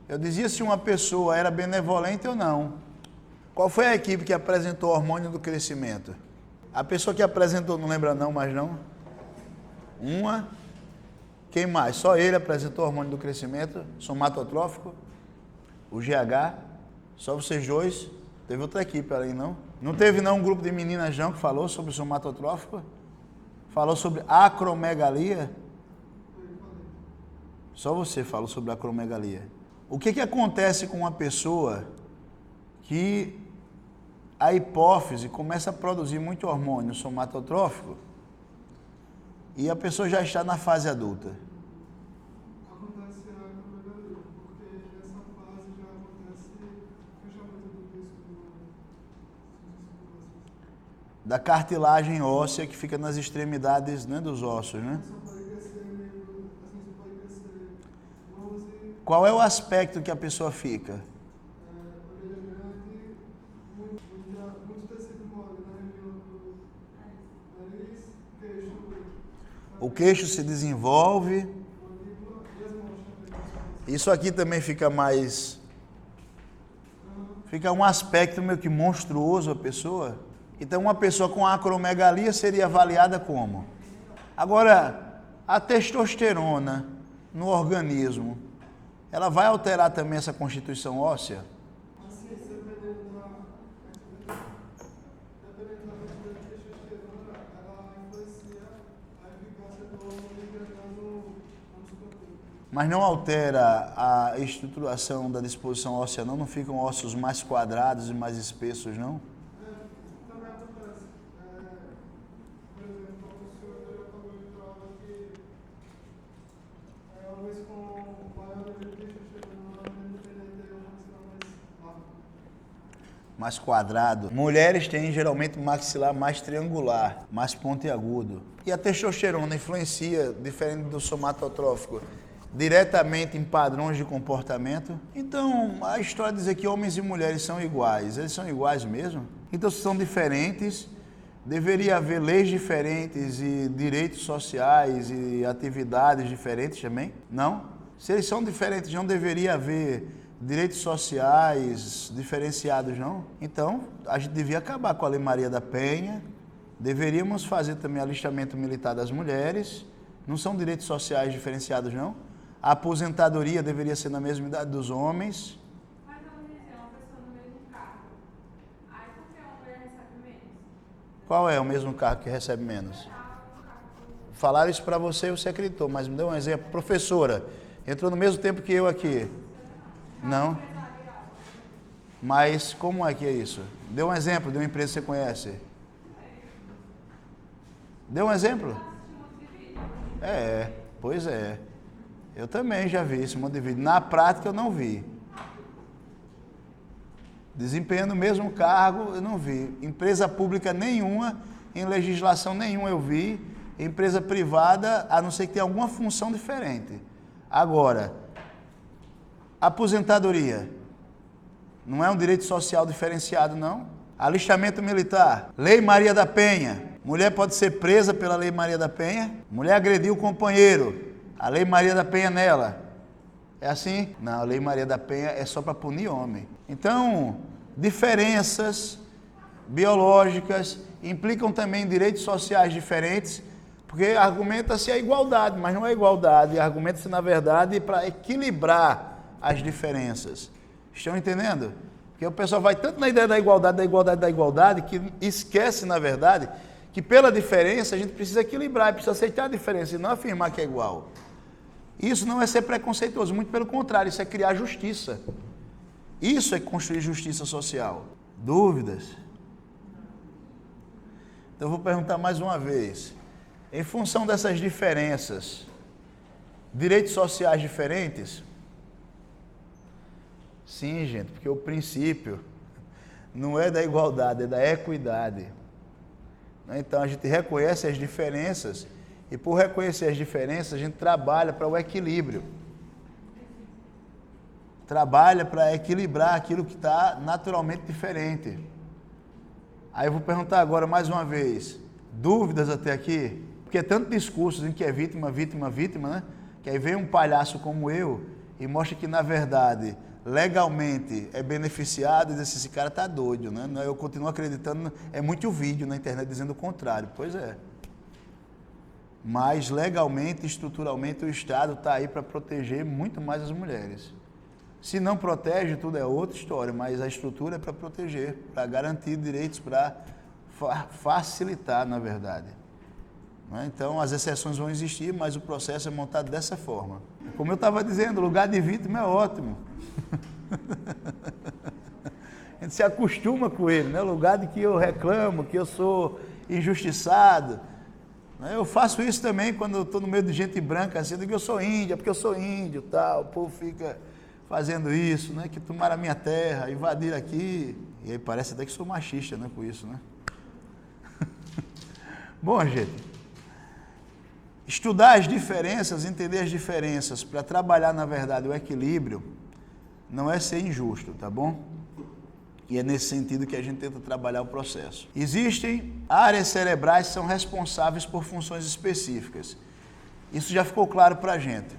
Eu dizia se uma pessoa era benevolente ou não. Qual foi a equipe que apresentou o hormônio do crescimento? A pessoa que apresentou, não lembra não, mas não? Uma. Quem mais? Só ele apresentou o hormônio do crescimento, somatotrófico, o GH. Só vocês dois. Teve outra equipe ali, não? Não teve não um grupo de meninas não que falou sobre o somatotrófico? Falou sobre acromegalia? Só você falou sobre acromegalia. O que acontece com uma pessoa que a hipófise começa a produzir muito hormônio somatotrófico e a pessoa já está na fase adulta? Acontece a acromegalia, porque nessa fase já acontece fechamento do disco da cartilagem óssea que fica nas extremidades, né, dos ossos, né? Qual é o aspecto que a pessoa fica? Orelha grande, muito tecido mole na região do nariz, queixo. O queixo se desenvolve. Isso aqui também fica mais... Fica um aspecto meio que monstruoso a pessoa. Então uma pessoa com acromegalia seria avaliada como? Agora, a testosterona no organismo, ela vai alterar também essa constituição óssea? Assim, dependendo da testosterona, ela influencia a eficácia do hormônio no musculatura. Mas não altera a estruturação da disposição óssea, não? Não ficam ossos mais quadrados e mais espessos, não? Também acontece. Por exemplo, o senhor já acabou de falar que uma vez com maior nível de testosterona, mais quadrado. Mulheres têm geralmente um maxilar mais triangular, mais pontiagudo. E a testosterona influencia, diferente do somatotrófico, diretamente em padrões de comportamento. Então, a história diz que homens e mulheres são iguais. Eles são iguais mesmo? Então, se são diferentes, deveria haver leis diferentes e direitos sociais e atividades diferentes também? Não? Se eles são diferentes, não deveria haver direitos sociais diferenciados, não? Então, a gente devia acabar com a Lei Maria da Penha, deveríamos fazer também alistamento militar das mulheres. Não são direitos sociais diferenciados, não? A aposentadoria deveria ser na mesma idade dos homens. Mas vamos dizer, uma pessoa no mesmo cargo. Aí por que uma mulher recebe menos? Qual é o mesmo cargo que recebe menos? Falaram isso para você e você acreditou, mas me dê um exemplo. Professora, entrou no mesmo tempo que eu aqui. Não? Mas como é que é isso? Dê um exemplo de uma empresa que você conhece. Dê um exemplo? Pois é. Eu também já vi esse monte de vídeo. Na prática eu não vi. Desempenhando o mesmo cargo, eu não vi. Empresa pública nenhuma, em legislação nenhuma eu vi. Empresa privada, a não ser que tenha alguma função diferente. Agora, aposentadoria. Não é um direito social diferenciado, não? Alistamento militar. Lei Maria da Penha. Mulher pode ser presa pela Lei Maria da Penha. Mulher agrediu o companheiro. A Lei Maria da Penha nela. É assim? Não, a Lei Maria da Penha é só para punir homem. Então, diferenças biológicas implicam também direitos sociais diferentes, porque argumenta-se a igualdade, mas não é igualdade, argumenta-se, na verdade, para equilibrar as diferenças. Estão entendendo? Porque o pessoal vai tanto na ideia da igualdade, que esquece, na verdade, que pela diferença a gente precisa equilibrar, precisa aceitar a diferença e não afirmar que é igual. Isso não é ser preconceituoso, muito pelo contrário, isso é criar justiça. Isso é construir justiça social. Dúvidas? Então eu vou perguntar mais uma vez. Em função dessas diferenças, direitos sociais diferentes? Sim, gente, porque o princípio não é da igualdade, é da equidade. Então a gente reconhece as diferenças e por reconhecer as diferenças a gente trabalha para o equilíbrio. Trabalha para equilibrar aquilo que está naturalmente diferente. Aí eu vou perguntar agora mais uma vez, dúvidas até aqui? Porque é tanto discursos em que é vítima, né? Que aí vem um palhaço como eu e mostra que na verdade, legalmente é beneficiado e diz assim, esse cara tá doido, né? Eu continuo acreditando, é muito vídeo na internet dizendo o contrário. Pois é. Mas legalmente, estruturalmente, o Estado está aí para proteger muito mais as mulheres. Se não protege, tudo é outra história, mas a estrutura é para proteger, para garantir direitos, para facilitar, na verdade. Então, as exceções vão existir, mas o processo é montado dessa forma. Como eu estava dizendo, o lugar de vítima é ótimo. A gente se acostuma com ele, né? O lugar de que eu reclamo, que eu sou injustiçado. Eu faço isso também quando eu estou no meio de gente branca, assim, que eu sou índia, porque eu sou índio, tal. O povo fica fazendo isso, né? Que tomaram a minha terra, invadiram aqui. E aí parece até que sou machista, né? Com isso, né? Bom, gente, estudar as diferenças, entender as diferenças, para trabalhar, na verdade, o equilíbrio, não é ser injusto, tá bom? E é nesse sentido que a gente tenta trabalhar o processo. Existem áreas cerebrais que são responsáveis por funções específicas. Isso já ficou claro para a gente.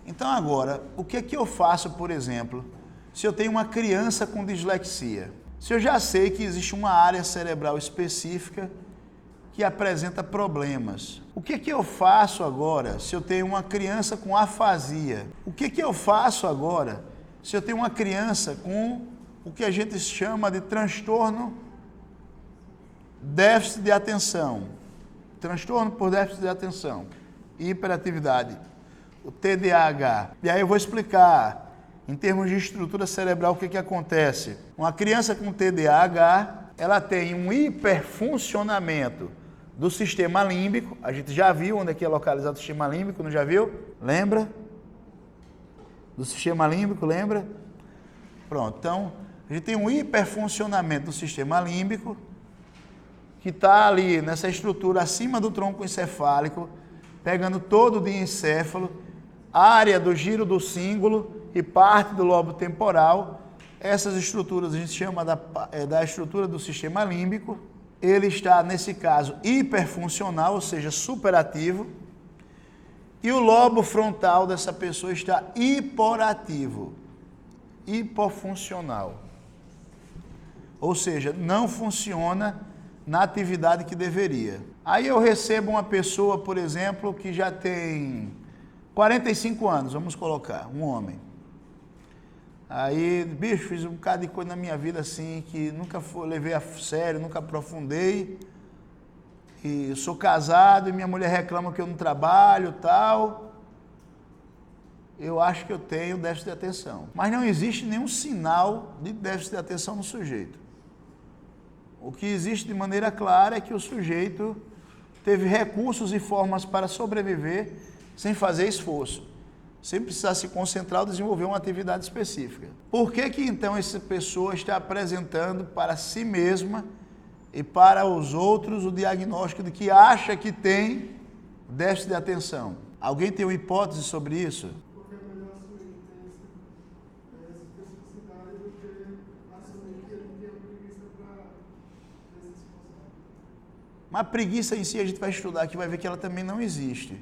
Então agora, o que é que eu faço, por exemplo, se eu tenho uma criança com dislexia? Se eu já sei que existe uma área cerebral específica que apresenta problemas. O que é que eu faço agora se eu tenho uma criança com afasia? O que é que eu faço agora se eu tenho uma criança com o que a gente chama de transtorno déficit de atenção? Transtorno por déficit de atenção, hiperatividade, o TDAH. E aí eu vou explicar, em termos de estrutura cerebral, o que que acontece. Uma criança com TDAH, ela tem um hiperfuncionamento do sistema límbico. A gente já viu onde é que é localizado o sistema límbico, não já viu? Lembra? Do sistema límbico, lembra? Pronto, então, a gente tem um hiperfuncionamento do sistema límbico, que está ali nessa estrutura acima do tronco encefálico, pegando todo o diencéfalo, área do giro do cíngulo e parte do lobo temporal. Essas estruturas a gente chama da estrutura do sistema límbico. Ele está, nesse caso, hiperfuncional, ou seja, superativo. E o lobo frontal dessa pessoa está hiporativo, hipofuncional. Ou seja, não funciona na atividade que deveria. Aí eu recebo uma pessoa, por exemplo, que já tem 45 anos, vamos colocar, um homem. Aí, bicho, fiz um bocado de coisa na minha vida assim, que nunca levei a sério, nunca aprofundei. E sou casado e minha mulher reclama que eu não trabalho e tal. Eu acho que eu tenho déficit de atenção. Mas não existe nenhum sinal de déficit de atenção no sujeito. O que existe de maneira clara é que o sujeito teve recursos e formas para sobreviver sem fazer esforço, sem precisar se concentrar ou desenvolver uma atividade específica. Por que que então essa pessoa está apresentando para si mesma e para os outros o diagnóstico de que acha que tem déficit de atenção? Alguém tem uma hipótese sobre isso? Porque é melhor assumir que tem essa especificidade do que assumir que ele tem a preguiça para se esforçar. Mas a preguiça em si a gente vai estudar aqui, vai ver que ela também não existe.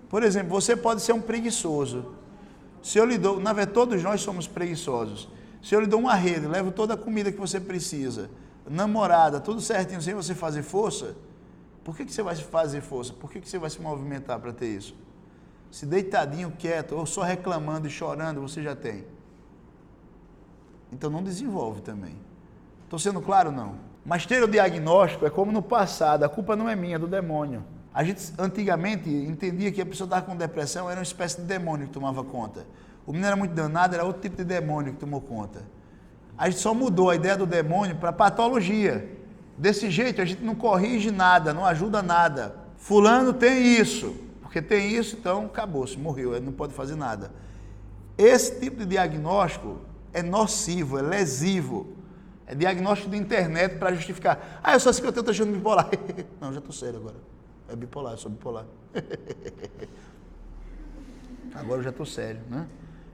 Por exemplo, você pode ser um preguiçoso. Se eu lhe dou, na verdade, todos nós somos preguiçosos. Se eu lhe dou uma rede, levo toda a comida que você precisa, namorada, tudo certinho, sem você fazer força, por que você vai fazer força? Por que você vai se movimentar para ter isso? Se deitadinho, quieto, ou só reclamando e chorando, você já tem. Então não desenvolve também. Estou sendo claro, não? Mas ter o diagnóstico é como no passado, a culpa não é minha, é do demônio. A gente antigamente entendia que a pessoa estava com depressão, era uma espécie de demônio que tomava conta. O menino era muito danado, era outro tipo de demônio que tomou conta. A gente só mudou a ideia do demônio para patologia. Desse jeito a gente não corrige nada, não ajuda nada. Fulano tem isso, porque tem isso, então acabou-se, morreu, ele não pode fazer nada. Esse tipo de diagnóstico é nocivo, é lesivo. É diagnóstico de internet para justificar. Eu só sei que eu tenho transtorno bipolar. Não, já estou sério agora. É bipolar, eu sou bipolar. Agora eu já estou sério, né?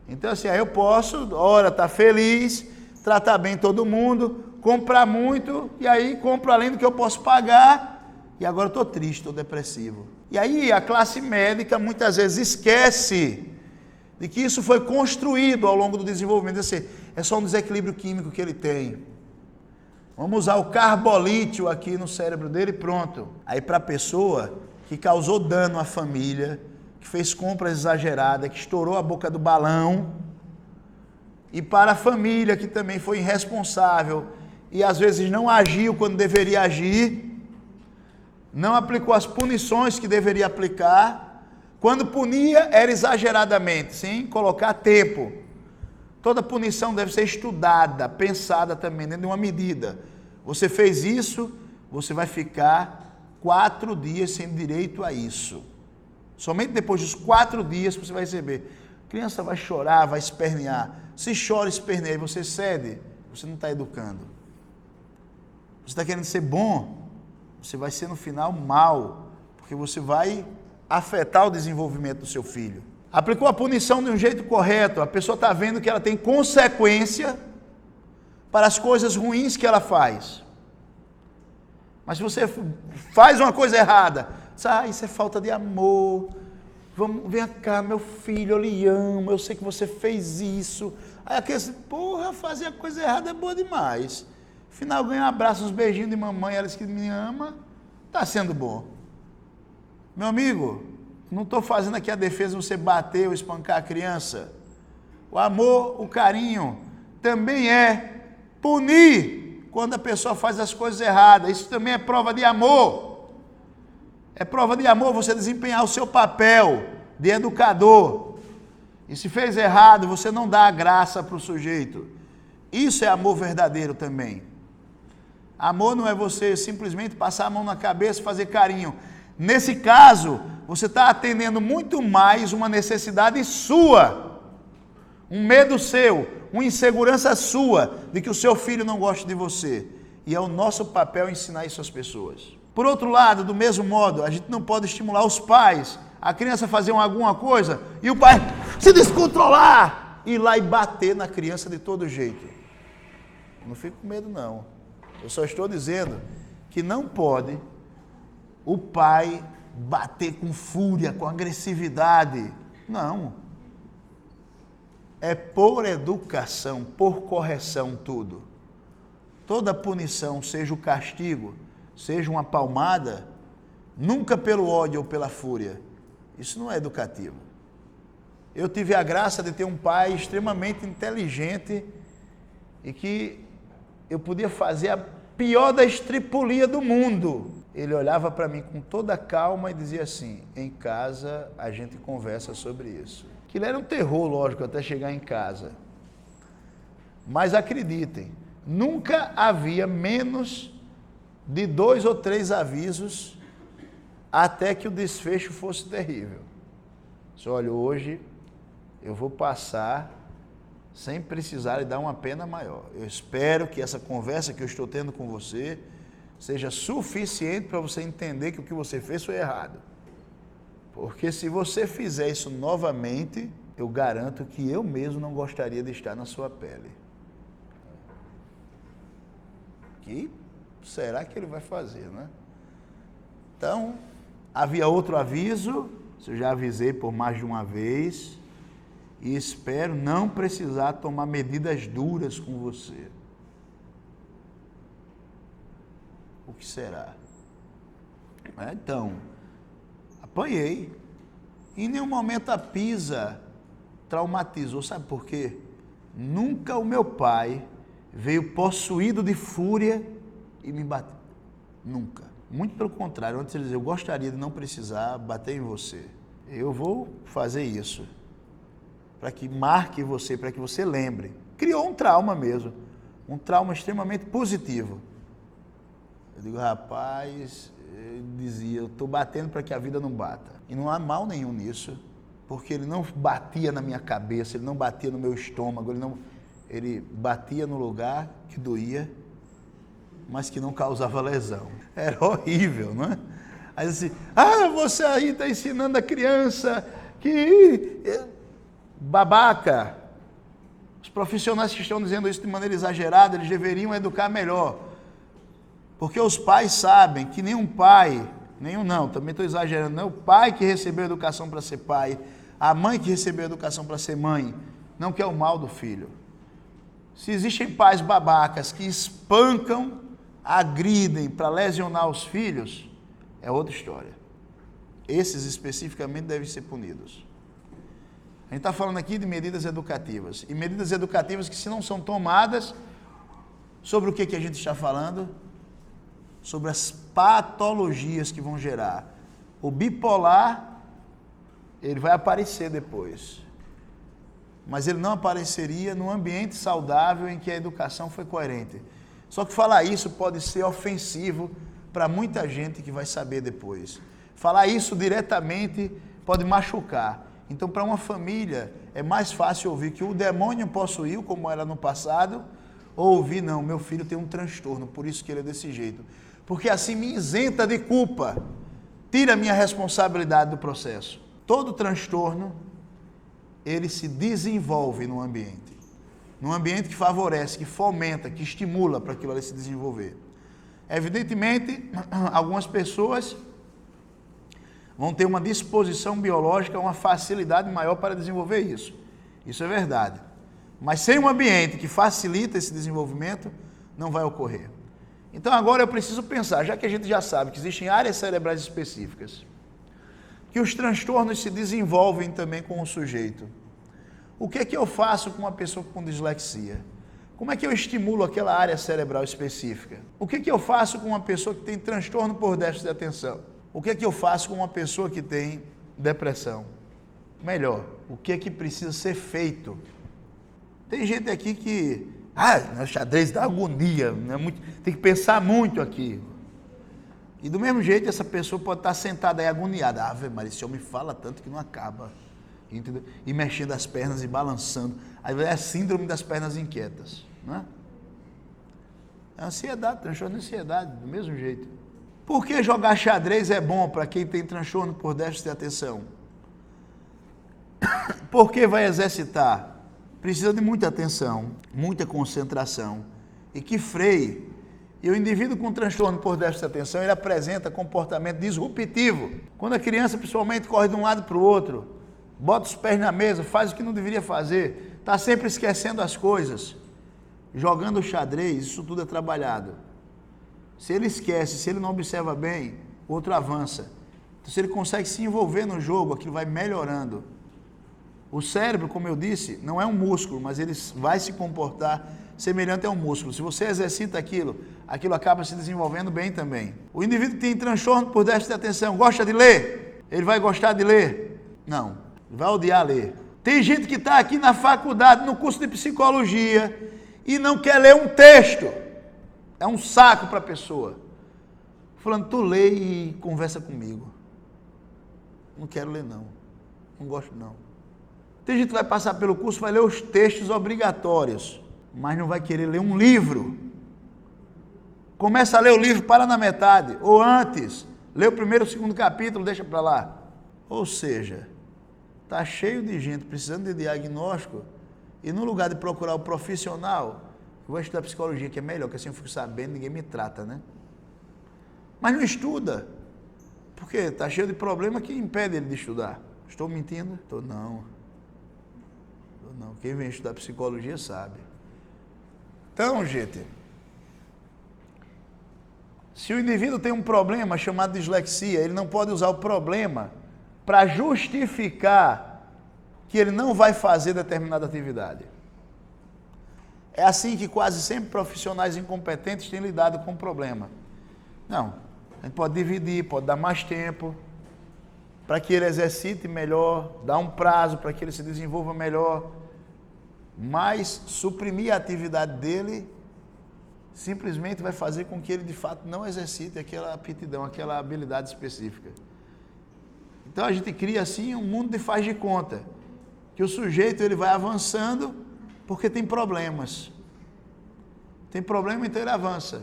Então assim, aí eu posso, ora, estar feliz, tratar bem todo mundo, comprar muito, e aí compro além do que eu posso pagar, e agora eu estou triste, estou depressivo. E aí a classe médica muitas vezes esquece de que isso foi construído ao longo do desenvolvimento. Assim, é só um desequilíbrio químico que ele tem. Vamos usar o carbolítio aqui no cérebro dele e pronto. Aí para a pessoa que causou dano à família, que fez compras exageradas, que estourou a boca do balão, e para a família que também foi irresponsável e às vezes não agiu quando deveria agir, não aplicou as punições que deveria aplicar, quando punia era exageradamente, sem colocar tempo. Toda punição deve ser estudada, pensada também, dentro de uma medida. Você fez isso, você vai ficar 4 dias sem direito a isso. Somente depois dos 4 dias você vai receber. A criança vai chorar, vai espernear. Se chora, esperneia e você cede, você não está educando. Você está querendo ser bom, você vai ser no final mal, porque você vai afetar o desenvolvimento do seu filho. Aplicou a punição de um jeito correto, a pessoa está vendo que ela tem consequência para as coisas ruins que ela faz. Mas se você faz uma coisa errada, isso é falta de amor, vem cá, meu filho, eu lhe amo, eu sei que você fez isso. Aí aquele, fazer a coisa errada é boa demais. Afinal, ganha um abraço, uns beijinhos de mamãe, ela diz que me ama, está sendo bom. Meu amigo, não estou fazendo aqui a defesa de você bater ou espancar a criança. O amor, o carinho, também é punir quando a pessoa faz as coisas erradas. Isso também é prova de amor. É prova de amor você desempenhar o seu papel de educador. E se fez errado, você não dá a graça para o sujeito. Isso é amor verdadeiro também. Amor não é você simplesmente passar a mão na cabeça e fazer carinho. Nesse caso, você está atendendo muito mais uma necessidade sua, um medo seu, uma insegurança sua de que o seu filho não goste de você. E é o nosso papel ensinar isso às pessoas. Por outro lado, do mesmo modo, a gente não pode estimular os pais, a criança fazer alguma coisa e o pai se descontrolar, ir lá e bater na criança de todo jeito. Não fico com medo, não. Eu só estou dizendo que não pode o pai bater com fúria, com agressividade. Não. É por educação, por correção tudo. Toda punição, seja o castigo, seja uma palmada, nunca pelo ódio ou pela fúria. Isso não é educativo. Eu tive a graça de ter um pai extremamente inteligente e que eu podia fazer a pior da estripulia do mundo. Ele olhava para mim com toda calma e dizia assim: em casa a gente conversa sobre isso. Aquilo era um terror, lógico, até chegar em casa. Mas acreditem, nunca havia menos de 2 ou 3 avisos até que o desfecho fosse terrível. Olha, hoje eu vou passar sem precisar lhe dar uma pena maior. Eu espero que essa conversa que eu estou tendo com você seja suficiente para você entender que o que você fez foi errado. Porque se você fizer isso novamente, eu garanto que eu mesmo não gostaria de estar na sua pele. Que será que ele vai fazer, né? Então, havia outro aviso, Isso eu já avisei por mais de uma vez e espero não precisar tomar medidas duras com você. O que será? Então, apanhei. Em nenhum momento a Pisa traumatizou. Sabe por quê? Nunca o meu pai veio possuído de fúria e me bateu. Nunca. Muito pelo contrário. Antes ele dizia, eu gostaria de não precisar bater em você. Eu vou fazer isso. Para que marque você, para que você lembre. Criou um trauma mesmo. Um trauma extremamente positivo. Eu digo, rapaz, ele dizia, eu estou batendo para que a vida não bata. E não há mal nenhum nisso, porque ele não batia na minha cabeça, ele não batia no meu estômago, ele batia no lugar que doía, mas que não causava lesão. Era horrível, não é? Aí assim, você aí está ensinando a criança que... Babaca! Os profissionais que estão dizendo isso de maneira exagerada, eles deveriam educar melhor. Porque os pais sabem que nenhum pai, também estou exagerando, não é o pai que recebeu educação para ser pai, a mãe que recebeu educação para ser mãe, não quer o mal do filho. Se existem pais babacas que espancam, agridem para lesionar os filhos, é outra história. Esses especificamente devem ser punidos. A gente está falando aqui de medidas educativas. E medidas educativas que, se não são tomadas, sobre o que a gente está falando? Sobre as patologias que vão gerar. O bipolar, ele vai aparecer depois. Mas ele não apareceria num ambiente saudável em que a educação foi coerente. Só que falar isso pode ser ofensivo para muita gente que vai saber depois. Falar isso diretamente pode machucar. Então, para uma família, é mais fácil ouvir que o demônio possuiu, como era no passado, ou ouvir, não, meu filho tem um transtorno, por isso que ele é desse jeito. Porque assim me isenta de culpa, tira a minha responsabilidade do processo. Todo transtorno, ele se desenvolve no ambiente. Num ambiente que favorece, que fomenta, que estimula para aquilo ali se desenvolver. Evidentemente, algumas pessoas vão ter uma disposição biológica, uma facilidade maior para desenvolver isso. Isso é verdade. Mas sem um ambiente que facilita esse desenvolvimento, não vai ocorrer. Então agora eu preciso pensar, já que a gente já sabe que existem áreas cerebrais específicas, que os transtornos se desenvolvem também com o sujeito. O que é que eu faço com uma pessoa com dislexia? Como é que eu estimulo aquela área cerebral específica? O que é que eu faço com uma pessoa que tem transtorno por déficit de atenção? O que é que eu faço com uma pessoa que tem depressão? Melhor, o que é que precisa ser feito? Tem gente aqui que, o xadrez dá agonia, tem que pensar muito aqui. E do mesmo jeito, essa pessoa pode estar sentada aí agoniada. Ave Maria, esse homem fala tanto que não acaba. Entendeu? E mexendo as pernas e balançando. Aí é a síndrome das pernas inquietas. Não é? É ansiedade, transtorno de ansiedade, do mesmo jeito. Por que jogar xadrez é bom para quem tem transtorno por déficit de atenção? Por que vai exercitar? Precisa de muita atenção, muita concentração e que freie. E o indivíduo com transtorno por déficit de atenção, ele apresenta comportamento disruptivo. Quando a criança, principalmente, corre de um lado para o outro, bota os pés na mesa, faz o que não deveria fazer, está sempre esquecendo as coisas. Jogando xadrez, isso tudo é trabalhado. Se ele esquece, se ele não observa bem, o outro avança. Então, se ele consegue se envolver no jogo, aquilo vai melhorando. O cérebro, como eu disse, não é um músculo, mas ele vai se comportar semelhante a um músculo. Se você exercita aquilo, aquilo acaba se desenvolvendo bem também. O indivíduo que tem transtorno por déficit de atenção, gosta de ler? Ele vai gostar de ler? Não, ele vai odiar ler. Tem gente que está aqui na faculdade, no curso de psicologia, e não quer ler um texto. É um saco para a pessoa. Falando, tu lê e conversa comigo. Não quero ler não, não gosto não. Tem gente que vai passar pelo curso, vai ler os textos obrigatórios, mas não vai querer ler um livro. Começa a ler o livro, para na metade, ou antes, lê o primeiro ou segundo capítulo, deixa para lá. Ou seja, está cheio de gente precisando de diagnóstico, e no lugar de procurar o profissional, eu vou estudar psicologia, que é melhor, que assim eu fico sabendo, ninguém me trata, né? Mas não estuda. Por quê? Está cheio de problema que impede ele de estudar. Estou mentindo? Estou não. Não. Quem vem estudar psicologia sabe. Então, gente, se o indivíduo tem um problema chamado dislexia, ele não pode usar o problema para justificar que ele não vai fazer determinada atividade. É assim que quase sempre profissionais incompetentes têm lidado com o problema. Não, a gente pode dividir, pode dar mais tempo para que ele exercite melhor, dar um prazo para que ele se desenvolva melhor, mas suprimir a atividade dele simplesmente vai fazer com que ele de fato não exercite aquela aptidão, aquela habilidade específica. Então a gente cria assim um mundo de faz de conta, que o sujeito ele vai avançando porque tem problemas. Tem problema, então ele avança.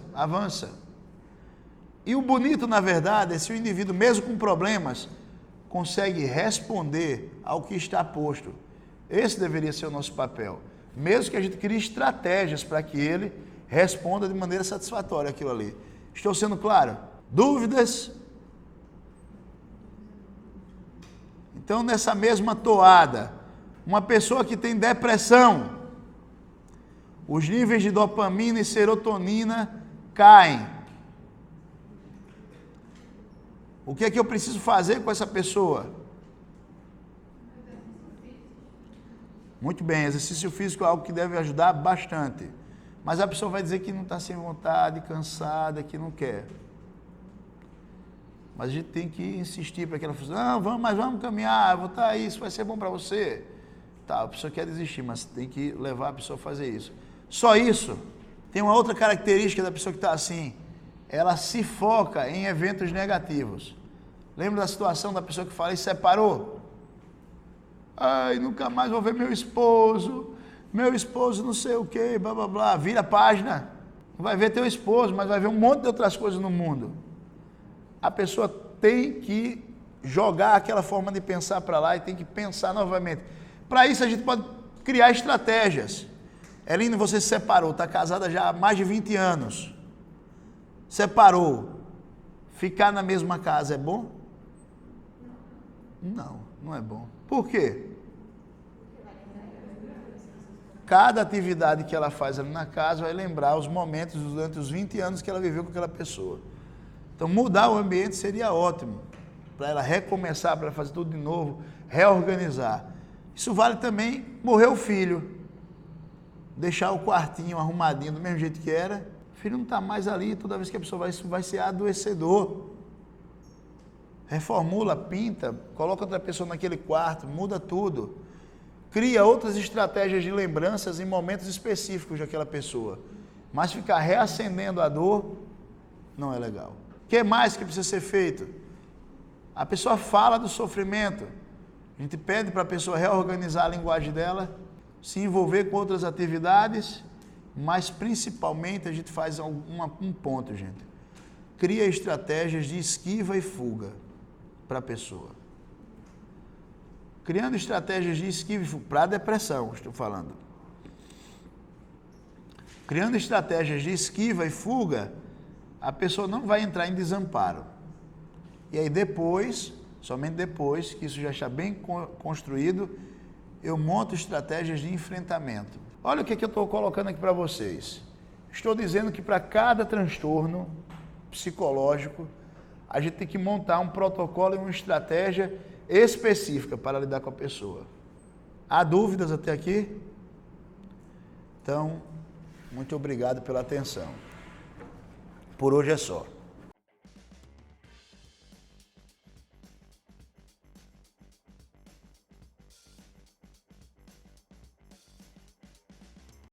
E o bonito, na verdade, é se o indivíduo, mesmo com problemas, consegue responder ao que está posto. Esse deveria ser o nosso papel. Mesmo que a gente crie estratégias para que ele responda de maneira satisfatória aquilo ali. Estou sendo claro? Dúvidas? Então, nessa mesma toada, uma pessoa que tem depressão, os níveis de dopamina e serotonina caem. O que é que eu preciso fazer com essa pessoa? Muito bem, exercício físico é algo que deve ajudar bastante. Mas a pessoa vai dizer que não está sem vontade, cansada, que não quer. Mas a gente tem que insistir para que ela faça, não, vamos caminhar, vou estar aí, isso vai ser bom para você. Tá, a pessoa quer desistir, mas tem que levar a pessoa a fazer isso. Só isso. Tem uma outra característica da pessoa que está assim. Ela se foca em eventos negativos. Lembra da situação da pessoa que fala e separou? Ai, nunca mais vou ver meu esposo não sei o que, blá blá blá, vira a página, não vai ver teu esposo, mas vai ver um monte de outras coisas no mundo. A pessoa tem que jogar aquela forma de pensar para lá e tem que pensar novamente. Para isso a gente pode criar estratégias. Eline, você se separou, está casada já há mais de 20 anos, separou, ficar na mesma casa é bom? Não é bom. Por quê? Cada atividade que ela faz ali na casa vai lembrar os momentos durante os 20 anos que ela viveu com aquela pessoa. Então, mudar o ambiente seria ótimo, para ela recomeçar, para ela fazer tudo de novo, reorganizar. Isso vale também morrer o filho, deixar o quartinho arrumadinho do mesmo jeito que era. O filho não está mais ali, toda vez que a pessoa vai, isso vai ser adoecedor. Reformula, pinta, coloca outra pessoa naquele quarto, muda tudo. Cria outras estratégias de lembranças em momentos específicos daquela pessoa. Mas ficar reacendendo a dor não é legal. O que mais que precisa ser feito? A pessoa fala do sofrimento. A gente pede para a pessoa reorganizar a linguagem dela, se envolver com outras atividades, mas principalmente a gente faz um ponto, gente. Cria estratégias de esquiva e fuga para a pessoa. Criando estratégias de esquiva e fuga para a depressão, estou falando. Criando estratégias de esquiva e fuga, a pessoa não vai entrar em desamparo. E aí depois, somente depois que isso já está bem construído, eu monto estratégias de enfrentamento. Olha o que eu estou colocando aqui para vocês. Estou dizendo que para cada transtorno psicológico, a gente tem que montar um protocolo e uma estratégia específica para lidar com a pessoa. Há dúvidas até aqui? Então, muito obrigado pela atenção. Por hoje é só.